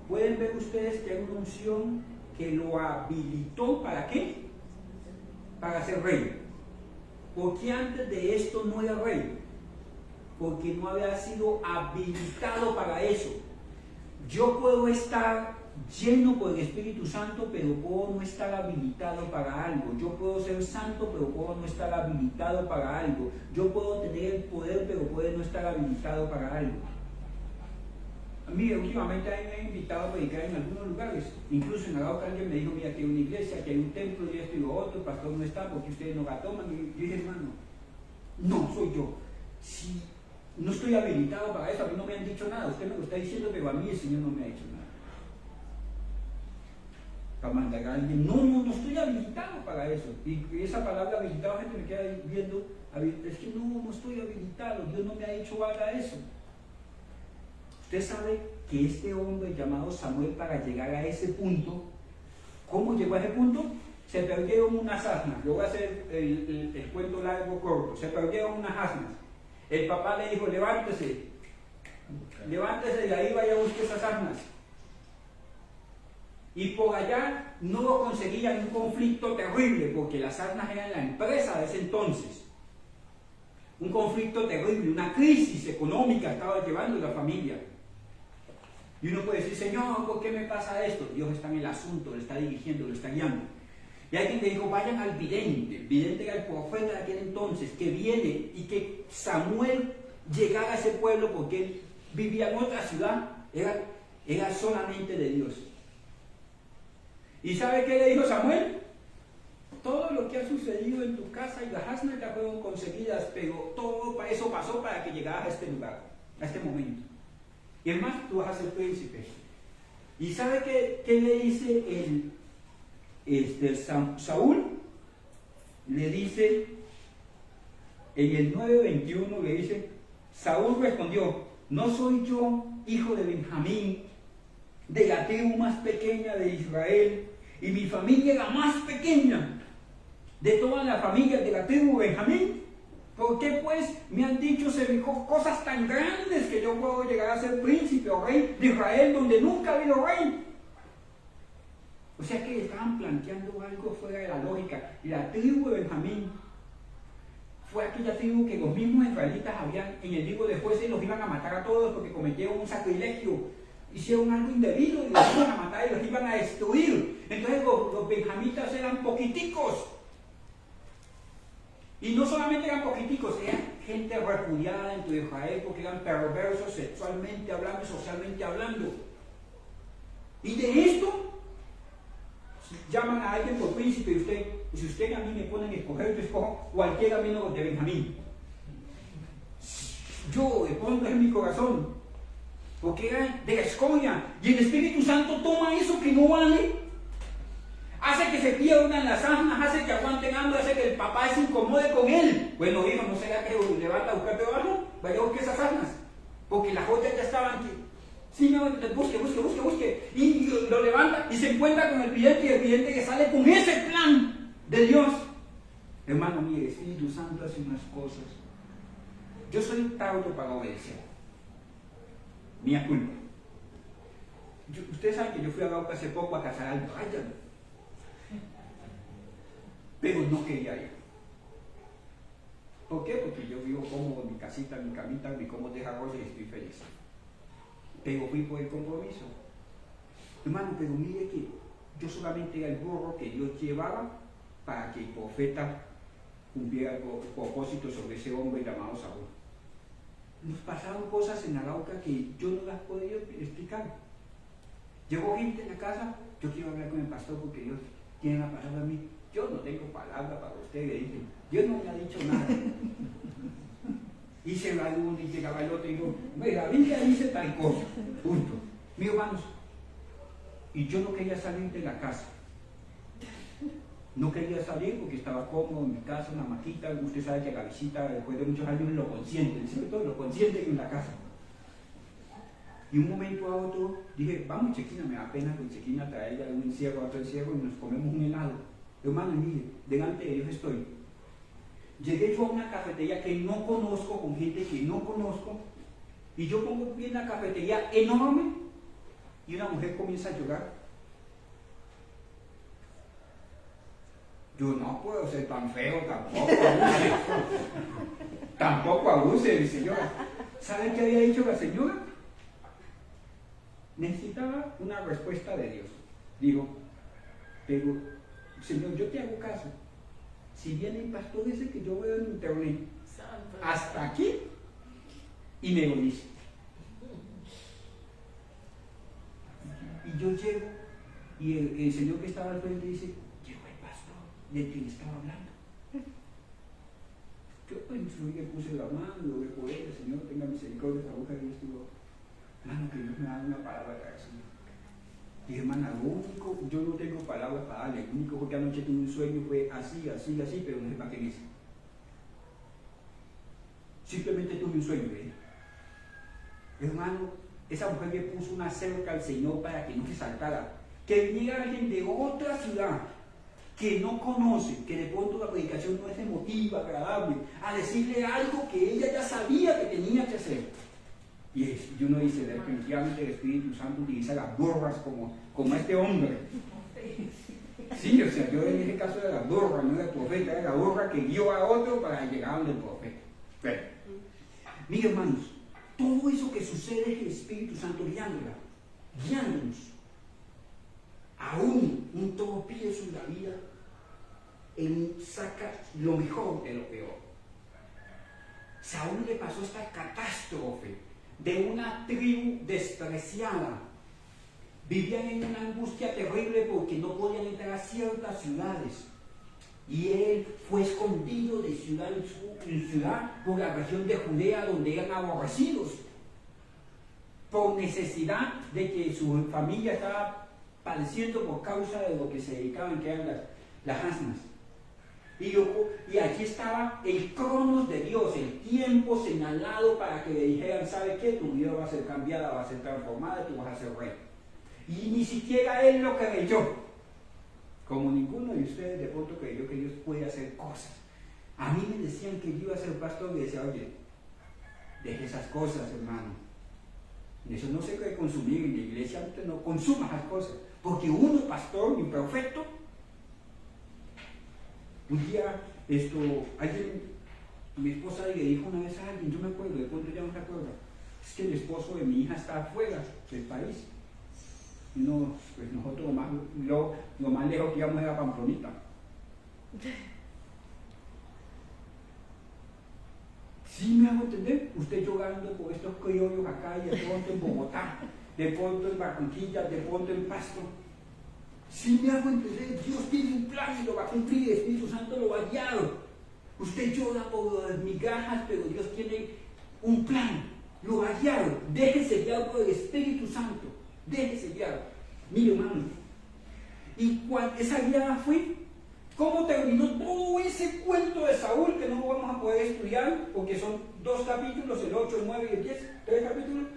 Pueden ver ustedes que hay una unción que lo habilitó, ¿para qué? Para ser rey. Porque antes de esto no era rey, porque no había sido habilitado para eso. Yo puedo estar lleno por el Espíritu Santo, pero puedo no estar habilitado para algo. Yo puedo ser santo, pero puedo no estar habilitado para algo. Yo puedo tener el poder, pero puedo no estar habilitado para algo. A mí últimamente me han invitado a predicar en algunos lugares, incluso en Arauca alguien me dijo, mira, que hay una iglesia, que hay un templo, y esto y lo otro, el pastor no está porque ustedes no la toman. Y yo dije, hermano, no soy yo. Si no estoy habilitado para eso, a mí no me han dicho nada, usted me lo está diciendo, pero a mí el Señor no me ha dicho nada. Para mandar a alguien, no estoy habilitado para eso. Y esa palabra habilitado, gente me queda viendo, es que no estoy habilitado, Dios no me ha dicho haga eso. Usted sabe que este hombre llamado Samuel, para llegar a ese punto, ¿cómo llegó a ese punto? Se perdieron unas asnas. Yo voy a hacer el cuento largo corto. Se perdieron unas asnas. El papá le dijo, levántese de ahí, vaya a buscar esas asnas. Y por allá no lo conseguían, un conflicto terrible, porque las asnas eran la empresa de ese entonces. Un conflicto terrible, una crisis económica estaba llevando la familia. Y uno puede decir, Señor, ¿por qué me pasa esto? Dios está en el asunto, lo está dirigiendo, lo está guiando. Y alguien le dijo, vayan al vidente. El vidente era el profeta de aquel entonces, que viene y que Samuel llegara a ese pueblo porque él vivía en otra ciudad, era solamente de Dios. ¿Y sabe qué le dijo Samuel? Todo lo que ha sucedido en tu casa y las asnas ya fueron conseguidas, pero todo eso pasó para que llegaras a este lugar, a este momento. Y además tú vas a ser príncipe. ¿Y sabe qué le dice Saúl? Le dice, en el 9:21 le dice, Saúl respondió, ¿no soy yo hijo de Benjamín, de la tribu más pequeña de Israel? Y mi familia era más pequeña de todas las familias de la tribu de Benjamín. ¿Por qué pues me han dicho cosas tan grandes que yo puedo llegar a ser príncipe o rey de Israel donde nunca ha habido rey? O sea que estaban planteando algo fuera de la lógica. La tribu de Benjamín fue aquella tribu que los mismos israelitas habían, en el libro de Jueces, los iban a matar a todos porque cometieron un sacrilegio, hicieron algo indebido y los iban a matar y los iban a destruir. Entonces los benjamitas eran poquiticos. Y no solamente eran poquiticos, eran gente repudiada dentro de Israel porque eran perversos sexualmente hablando y socialmente hablando. Y de esto llaman a alguien por príncipe y si usted a mí me ponen a escoger, yo escojo cualquiera menos de Benjamín. Yo le pongo en mi corazón, porque era de la escoria, y el Espíritu Santo toma eso que no vale, hace que se pierdan las asnas, hace que aguanten hambre, hace que el papá se incomode con él. Bueno, hijo, ¿no será que levanta a buscar trabajo? Vaya a buscar esas asnas, porque las joyas ya estaban aquí. Sí, no, busque. Y lo levanta y se encuentra con el vidente, y el vidente que sale con ese plan de Dios. Hermano, mire, el Espíritu Santo hace unas cosas. Yo soy tardo para obedecer. Mía culpa. Ustedes saben que yo fui a Gauca hace poco a cazar al rayo. Pero no quería ir. ¿Por qué? Porque yo vivo cómodo en mi casita, en mi camita, me como de arroz y estoy feliz. Pero fui por el compromiso. Hermano, pero mire que yo solamente era el burro que Dios llevaba para que el profeta cumpliera el propósito sobre ese hombre llamado Saúl. Nos pasaron cosas en Arauca que yo no las podía explicar. Llegó gente en la casa, yo quiero hablar con el pastor porque Dios tiene la palabra a mí. Yo no tengo palabra para usted, le dije. Dios no me ha dicho nada. Y se va uno y llegaba el otro y digo, la Biblia dice tal cosa, punto. Mis hermanos, y yo no quería salir de la casa. No quería salir porque estaba cómodo en mi casa, una maquita. Usted sabe que la visita después de muchos años lo consienten, sobre todo lo consienten en la casa. Y un momento a otro dije, vamos Chequina, me da pena que Chequina traiga un encierro, otro encierro y nos comemos un helado. Hermano, mire, delante de Dios estoy. Llegué yo a una cafetería que no conozco, con gente que no conozco, y yo pongo bien la cafetería enorme y una mujer comienza a llorar. Yo no puedo ser tan feo, tampoco abuse, mi señora. ¿Saben qué había dicho la señora? Necesitaba una respuesta de Dios. Dijo, pero Señor, yo te hago caso. Si viene el pastor ese que yo veo en internet, hasta aquí, y me lo dice. Y yo llego, y el señor que estaba al frente dice, llegó el pastor, ¿de quién estaba hablando? Yo pues le puse la mano, lo ve por ella, Señor, tenga misericordia de esa mujer, y estuvo, hermano, que Dios me da una palabra para eso. Y hermana, lo único, yo no tengo palabras para darle, lo único que anoche tuve un sueño fue así, pero no sé para qué dice. Simplemente tuve un sueño, ¿eh? Hermano, esa mujer le puso una cerca al Señor para que no se saltara. Que viniera alguien de otra ciudad que no conoce, que de pronto la predicación no es emotiva, agradable, a decirle algo que ella ya sabía que tenía que hacer. Y uno dice, definitivamente el Espíritu Santo utiliza las burras como este hombre. Sí, o sea, yo en este caso era la burra, no era el profeta, era la burra que guió a otro para llegar donde el profeta. Pero, mis hermanos, todo eso que sucede es el Espíritu Santo guiándonos. Aún un tropiezo en la vida, Él saca lo mejor de lo peor. Saúl le pasó esta catástrofe de una tribu despreciada. Vivían en una angustia terrible porque no podían entrar a ciertas ciudades. Y él fue escondido de ciudad en ciudad por la región de Judea, donde eran aborrecidos, por necesidad de que su familia estaba padeciendo por causa de lo que se dedicaban, que eran las asnas. Y aquí estaba el cronos de Dios, el tiempo señalado para que le dijeran, ¿sabe qué? Tu vida va a ser cambiada, va a ser transformada, tú vas a ser rey. Y ni siquiera él lo creyó. Como ninguno de ustedes de pronto creyó que Dios puede hacer cosas. A mí me decían que yo iba a ser pastor y decía, oye, deje esas cosas, hermano. Eso no se puede consumir en la iglesia, usted no consuma esas cosas. Porque uno, pastor, imperfecto. Un día, mi esposa le dijo una vez a alguien, yo me acuerdo, de pronto ya no me acuerdo, es que el esposo de mi hija está afuera del país. No, pues nosotros lo más lejos que íbamos era Pamplonita. ¿Sí me hago entender? Usted llorando por estos criollos acá y de pronto en Bogotá, de pronto en Barranquilla, de pronto en Pasto. ¿Sí me hago entender? Dios tiene un plan y lo va a cumplir, el Espíritu Santo lo va a guiar. Usted llora por las migajas, pero Dios tiene un plan, lo va a guiar. Déjese guiar por el Espíritu Santo. Déjese guiar. Mire, hermano. Y esa guiada fue, ¿cómo terminó todo ese cuento de Saúl que no vamos a poder estudiar? Porque son 2 capítulos, el 8, el 9 y el 10, 3 capítulos.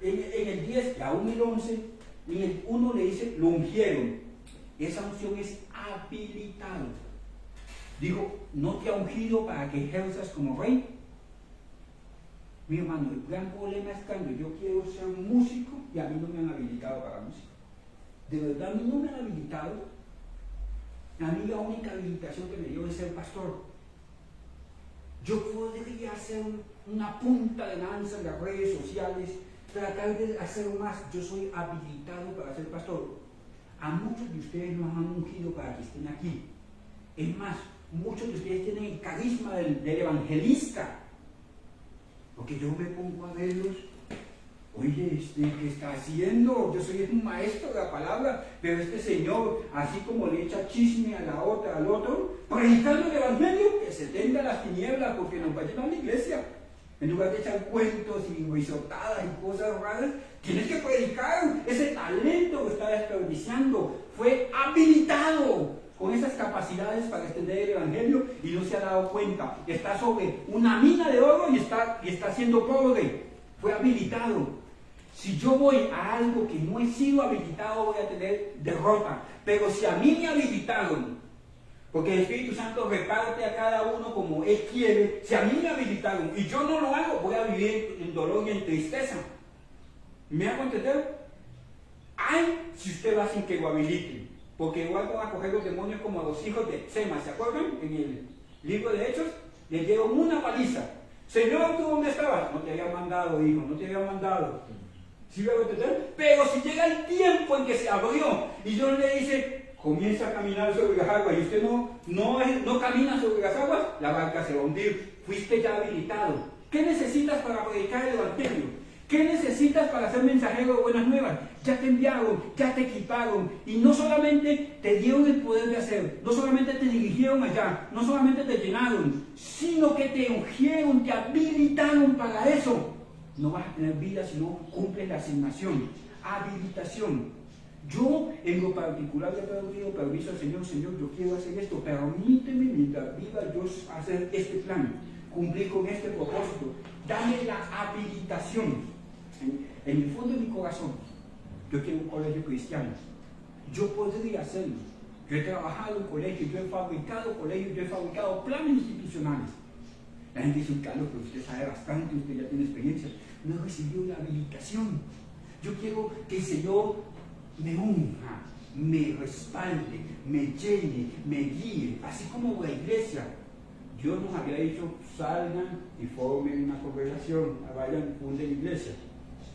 En el 10 y aún el 11, en el 1 le dice, lo ungieron. Esa unción es habilitado. Dijo, ¿no te ha ungido para que ejerzas como rey? Mi hermano, el gran problema es cuando yo quiero ser un músico y a mí no me han habilitado para música. De verdad, a mí no me han habilitado. A mí la única habilitación que me dio es ser pastor. Yo podría hacer una punta de lanza en las redes sociales, tratar de hacer más. Yo soy habilitado para ser pastor. A muchos de ustedes nos han ungido para que estén aquí. Es más, muchos de ustedes tienen el carisma del evangelista. Porque yo me pongo a verlos, oye, ¿qué está haciendo? Yo soy un maestro de la palabra, pero este señor, así como le echa chisme a la otra, al otro, predicando el evangelio, que se tenga las tinieblas porque nos va a llevar a la iglesia. En lugar de echar cuentos y risotadas y cosas raras, tienes que predicar. Ese talento que está desperdiciando fue habilitado con esas capacidades para extender el evangelio y no se ha dado cuenta. Está sobre una mina de oro y está siendo pobre. Fue habilitado. Si yo voy a algo que no he sido habilitado, voy a tener derrota. Pero si a mí me habilitaron, porque el Espíritu Santo reparte a cada uno como Él quiere, si a mí me habilitaron y yo no lo hago, voy a vivir en dolor y en tristeza. ¿Me hago entender? Ay, si usted va sin que lo habiliten. Porque igual van a coger los demonios como a los hijos de Sema, ¿se acuerdan? En el libro de Hechos, les dieron una paliza. Señor, ¿tú dónde estabas? No te había mandado, hijo, no te había mandado. ¿Sí me voy a entender? Pero si llega el tiempo en que se abrió y Dios le dice, comienza a caminar sobre las aguas y usted no camina sobre las aguas, la barca se va a hundir. Fuiste ya habilitado. ¿Qué necesitas para predicar el evangelio? ¿Qué necesitas para ser mensajero de buenas nuevas? Ya te enviaron, ya te equiparon y no solamente te dieron el poder de hacer, no solamente te dirigieron allá, no solamente te llenaron, sino que te ungieron, te habilitaron para eso. No vas a tener vida si no cumples la asignación. Habilitación. Yo en lo particular le he pedido permiso al Señor, Señor, yo quiero hacer esto, permíteme mientras viva yo hacer este plan, cumplir con este propósito. Dame la habilitación. En el fondo de mi corazón, yo quiero un colegio cristiano. Yo podría hacerlo. Yo he trabajado en colegios, yo he fabricado colegios, yo he fabricado planes institucionales. La gente dice, Carlos, pero usted sabe bastante, usted ya tiene experiencia. No he recibido la habilitación. Yo quiero que el Señor me unja, me respalde, me llene, me guíe, así como la iglesia. Dios nos había dicho, salgan y formen una congregación, vayan, funden iglesia.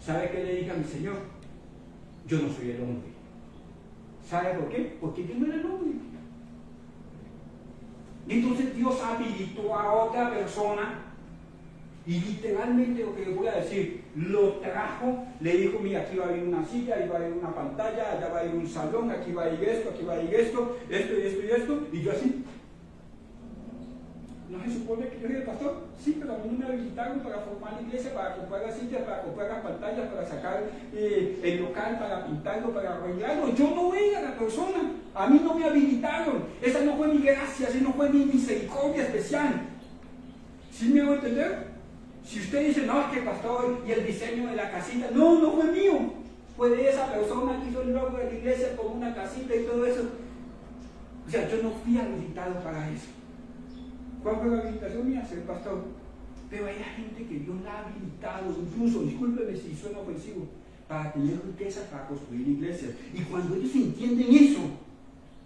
¿Sabe qué le dije a mi Señor? Yo no soy el hombre. ¿Sabe por qué? Porque yo no era el hombre. Y entonces Dios habilitó a otra persona y literalmente lo que le voy a decir, lo trajo, le dijo, mira, aquí va a haber una silla, ahí va a haber una pantalla, allá va a haber un salón, aquí va a ir esto, aquí va a ir esto, esto y esto y esto, y yo así. ¿No se supone que yo soy el pastor? Sí, pero a mí no me habilitaron para formar la iglesia, para comprar las sillas, para comprar las pantallas, para sacar el local, para pintarlo, para arreglarlo. Yo no era la persona. A mí no me habilitaron. Esa no fue mi gracia, esa no fue mi misericordia especial. ¿Sí me voy a entender? Si usted dice, no, es que pastor, y el diseño de la casita, no fue mío. Fue de esa persona que hizo el logo de la iglesia con una casita y todo eso. O sea, yo no fui habilitado para eso. ¿Cuál fue la habilitación mía? Ser pastor. Pero hay gente que Dios la ha habilitado, incluso, discúlpeme si suena ofensivo, para tener riquezas, para construir iglesias. Y cuando ellos entienden eso,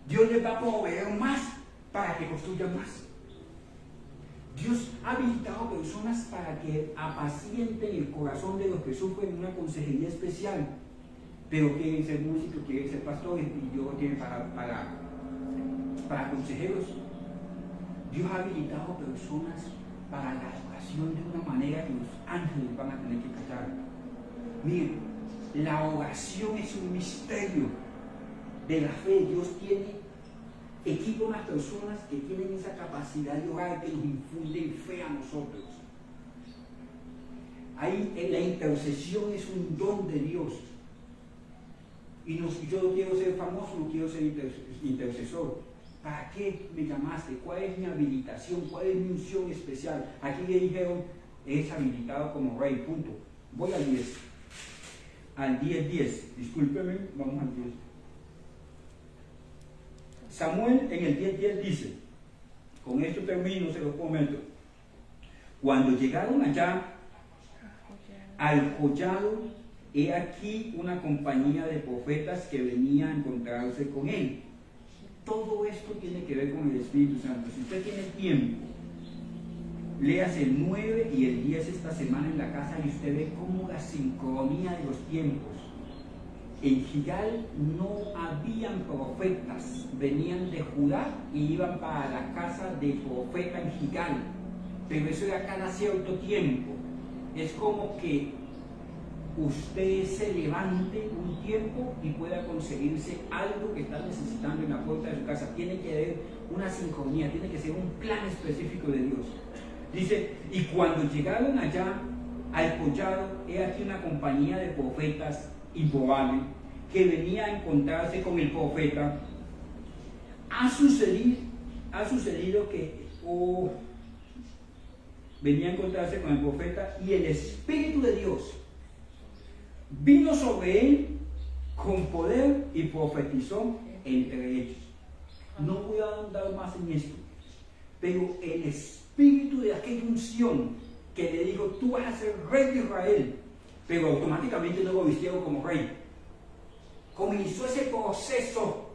Dios les va a proveer más para que construyan más. Dios ha habilitado personas para que apacienten el corazón de los que sufren una consejería especial, pero quieren ser músicos, quieren ser pastores, y Dios lo tiene para consejeros. Dios ha habilitado personas para la oración de una manera que los ángeles van a tener que callar. Miren, la oración es un misterio de la fe. Dios equipa unas personas que tienen esa capacidad de orar, que nos infunden fe a nosotros. Ahí en la intercesión es un don de Dios. Y yo no quiero ser famoso, no quiero ser intercesor. ¿Para qué me llamaste? ¿Cuál es mi habilitación? ¿Cuál es mi unción especial? Aquí le dijeron, es habilitado como rey, punto. Voy al 10. Al 10, discúlpeme, vamos al 10. Samuel en el 10 dice, Con esto termino, se lo prometo. Cuando llegaron allá al collado, he aquí una compañía de profetas que venía a encontrarse con él. Todo esto tiene que ver con el Espíritu Santo. Si usted tiene tiempo, léase el 9 y el 10 esta semana en la casa y usted ve cómo la sincronía de los tiempos. En Gigal no habían profetas, venían de Judá y iban para la casa de profeta en Gigal, pero eso era cada cierto tiempo. Es como que usted se levante un tiempo y pueda conseguirse algo que está necesitando en la puerta de su casa. Tiene que haber una sincronía, tiene que ser un plan específico de Dios. Dice, y cuando llegaron allá al collado, he aquí una compañía de profetas improbables que venía a encontrarse con el profeta. Ha sucedido que venía a encontrarse con el profeta y el Espíritu de Dios vino sobre él con poder y profetizó entre ellos. No voy a ahondar más en esto, pero el espíritu de aquella unción que le dijo, tú vas a ser rey de Israel, pero automáticamente no lo vistieron como rey. Comenzó ese proceso,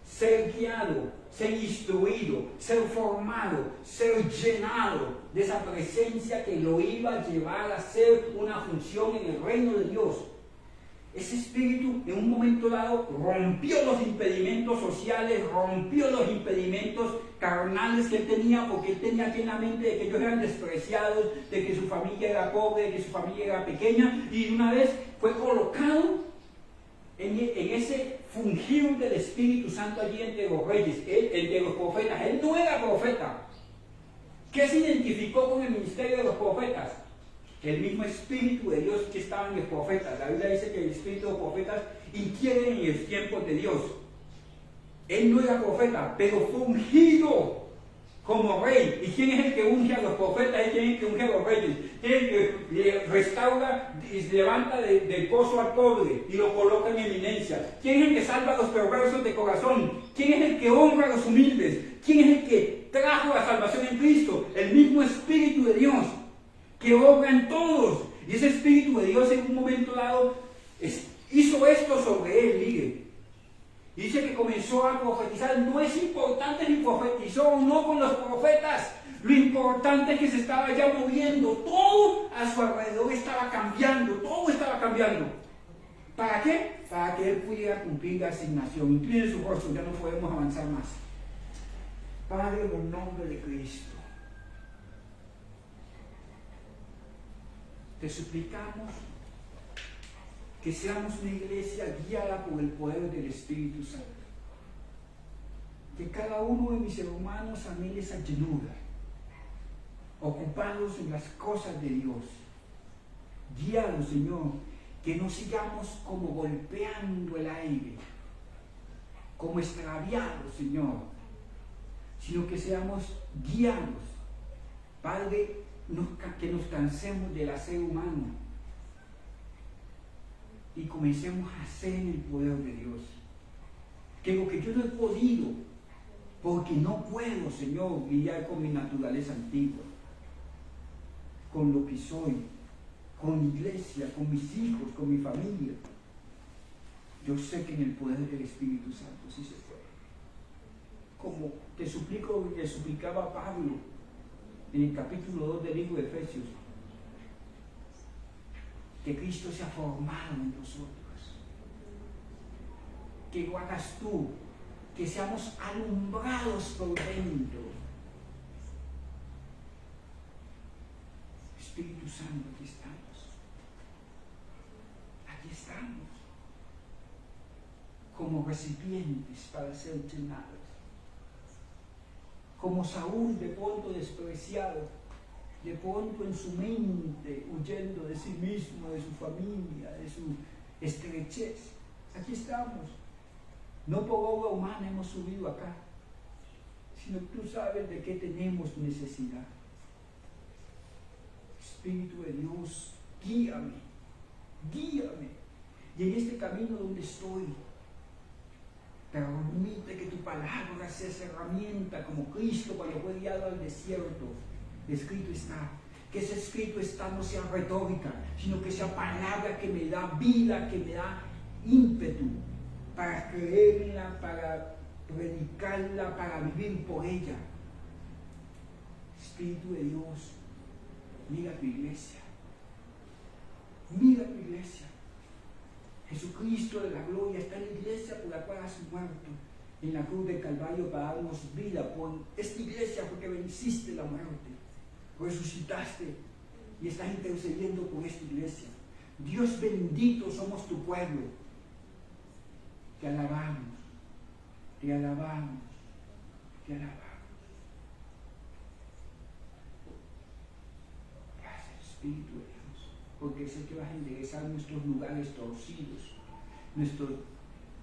ser guiado, ser instruido, ser formado, ser llenado de esa presencia que lo iba a llevar a hacer una función en el reino de Dios. Ese espíritu en un momento dado rompió los impedimentos sociales, rompió los impedimentos carnales que él tenía, porque él tenía aquí en la mente de que ellos eran despreciados, de que su familia era pobre, de que su familia era pequeña, y de una vez fue colocado en ese fungir del Espíritu Santo allí entre los reyes, entre los profetas. Él no era profeta. ¿Qué se identificó con el ministerio de los profetas? El mismo Espíritu de Dios que estaba en los profetas. La Biblia dice que el Espíritu de los profetas inquiere en el tiempo de Dios. Él no era profeta, pero fue ungido como rey. ¿Y quién es el que unge a los profetas? ¿Y quién es el que unge a los reyes? ¿Quién es el que restaura y se levanta del pozo al pobre y lo coloca en eminencia? ¿Quién es el que salva a los perversos de corazón? ¿Quién es el que honra a los humildes? ¿Quién es el que trajo la salvación en Cristo? El mismo Espíritu de Dios que obra en todos. Y ese Espíritu de Dios en un momento dado hizo esto sobre él, mire. Y dice que comenzó a profetizar. No es importante si profetizó o no con los profetas. Lo importante es que se estaba ya moviendo. Todo a su alrededor estaba cambiando. Todo estaba cambiando. ¿Para qué? Para que él pudiera cumplir la asignación. Incline su rostro, ya no podemos avanzar más. Padre, en el nombre de Cristo, te suplicamos que seamos una iglesia guiada por el poder del Espíritu Santo. Que cada uno de mis hermanos anhele esa llenura, ocupados en las cosas de Dios. Guíanos, Señor, que no sigamos como golpeando el aire, como extraviados, Señor, sino que seamos guiados. Padre, que nos cansemos del hacer humano y comencemos a hacer en el poder de Dios. Que lo que yo no he podido, porque no puedo, Señor, lidiar con mi naturaleza antigua, con lo que soy, con mi iglesia, con mis hijos, con mi familia. Yo sé que en el poder del Espíritu Santo sí se puede. Como te suplico, le suplicaba a Pablo en el capítulo 2 del libro de Efesios, que Cristo sea formado en nosotros, que lo hagas tú, que seamos alumbrados por dentro. Espíritu Santo, aquí estamos, como recipientes para ser llenados, como Saúl de pronto despreciado, de pronto en su mente, huyendo de sí mismo, de su familia, de su estrechez. Aquí estamos. No por obra humana hemos subido acá, sino que tú sabes de qué tenemos necesidad. Espíritu de Dios, guíame. Y en este camino donde estoy, Permite que tu palabra sea esa herramienta como Cristo cuando fue guiado al desierto. Escrito está. Que ese escrito está no sea retórica, sino que sea palabra que me da vida, que me da ímpetu para creerla, para predicarla, para vivir por ella. Espíritu de Dios, mira tu iglesia. Mira tu iglesia. Jesucristo de la gloria está en la iglesia por la cual has muerto en la cruz del Calvario para darnos vida. Por esta iglesia porque venciste la muerte, resucitaste y estás intercediendo por esta iglesia. Dios bendito, somos tu pueblo. Te alabamos, te alabamos, te alabamos. Gracias, Espíritu de Dios, porque sé que vas a enderezar nuestros lugares torcidos, nuestros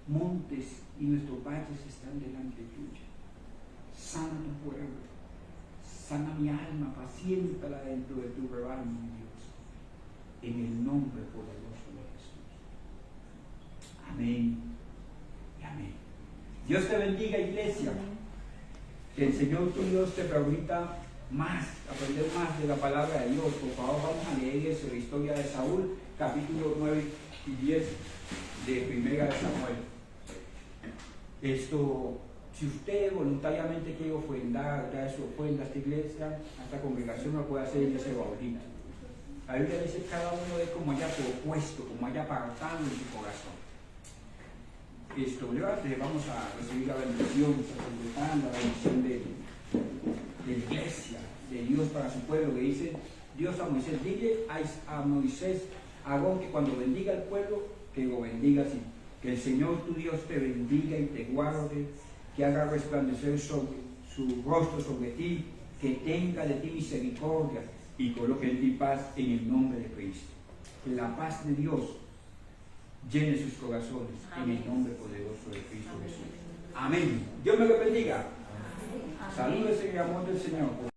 montes y nuestros valles están delante tuya. Sana tu pueblo, sana mi alma, paciéntala dentro de tu rebaño, Dios, en el nombre poderoso de Jesús. Amén y amén. Dios te bendiga, iglesia. Que el Señor tu Dios te permita aprender más de la palabra de Dios. Por favor, vamos a leer eso, la historia de Saúl, capítulo 9 y 10 de Primera de Samuel. Si usted voluntariamente quiere ofrendar, dar su ofrenda a esta iglesia, a esta congregación, lo puede hacer en ese baúlito. La Biblia dice que cada uno es como haya propuesto, como haya apartado en su corazón. Vamos a recibir la bendición sacerdotal, la bendición de la iglesia, de Dios para su pueblo, que dice Dios a Moisés: dile a Moisés, Aarón, que cuando bendiga al pueblo, que lo bendiga así. Que el Señor tu Dios te bendiga y te guarde, que haga resplandecer su rostro sobre ti, que tenga de ti misericordia y coloque en ti paz en el nombre de Cristo. Que la paz de Dios llene sus corazones. Amén. En el nombre poderoso de Cristo Jesús. Amén. Dios me lo bendiga. Saludos en el amor del Señor.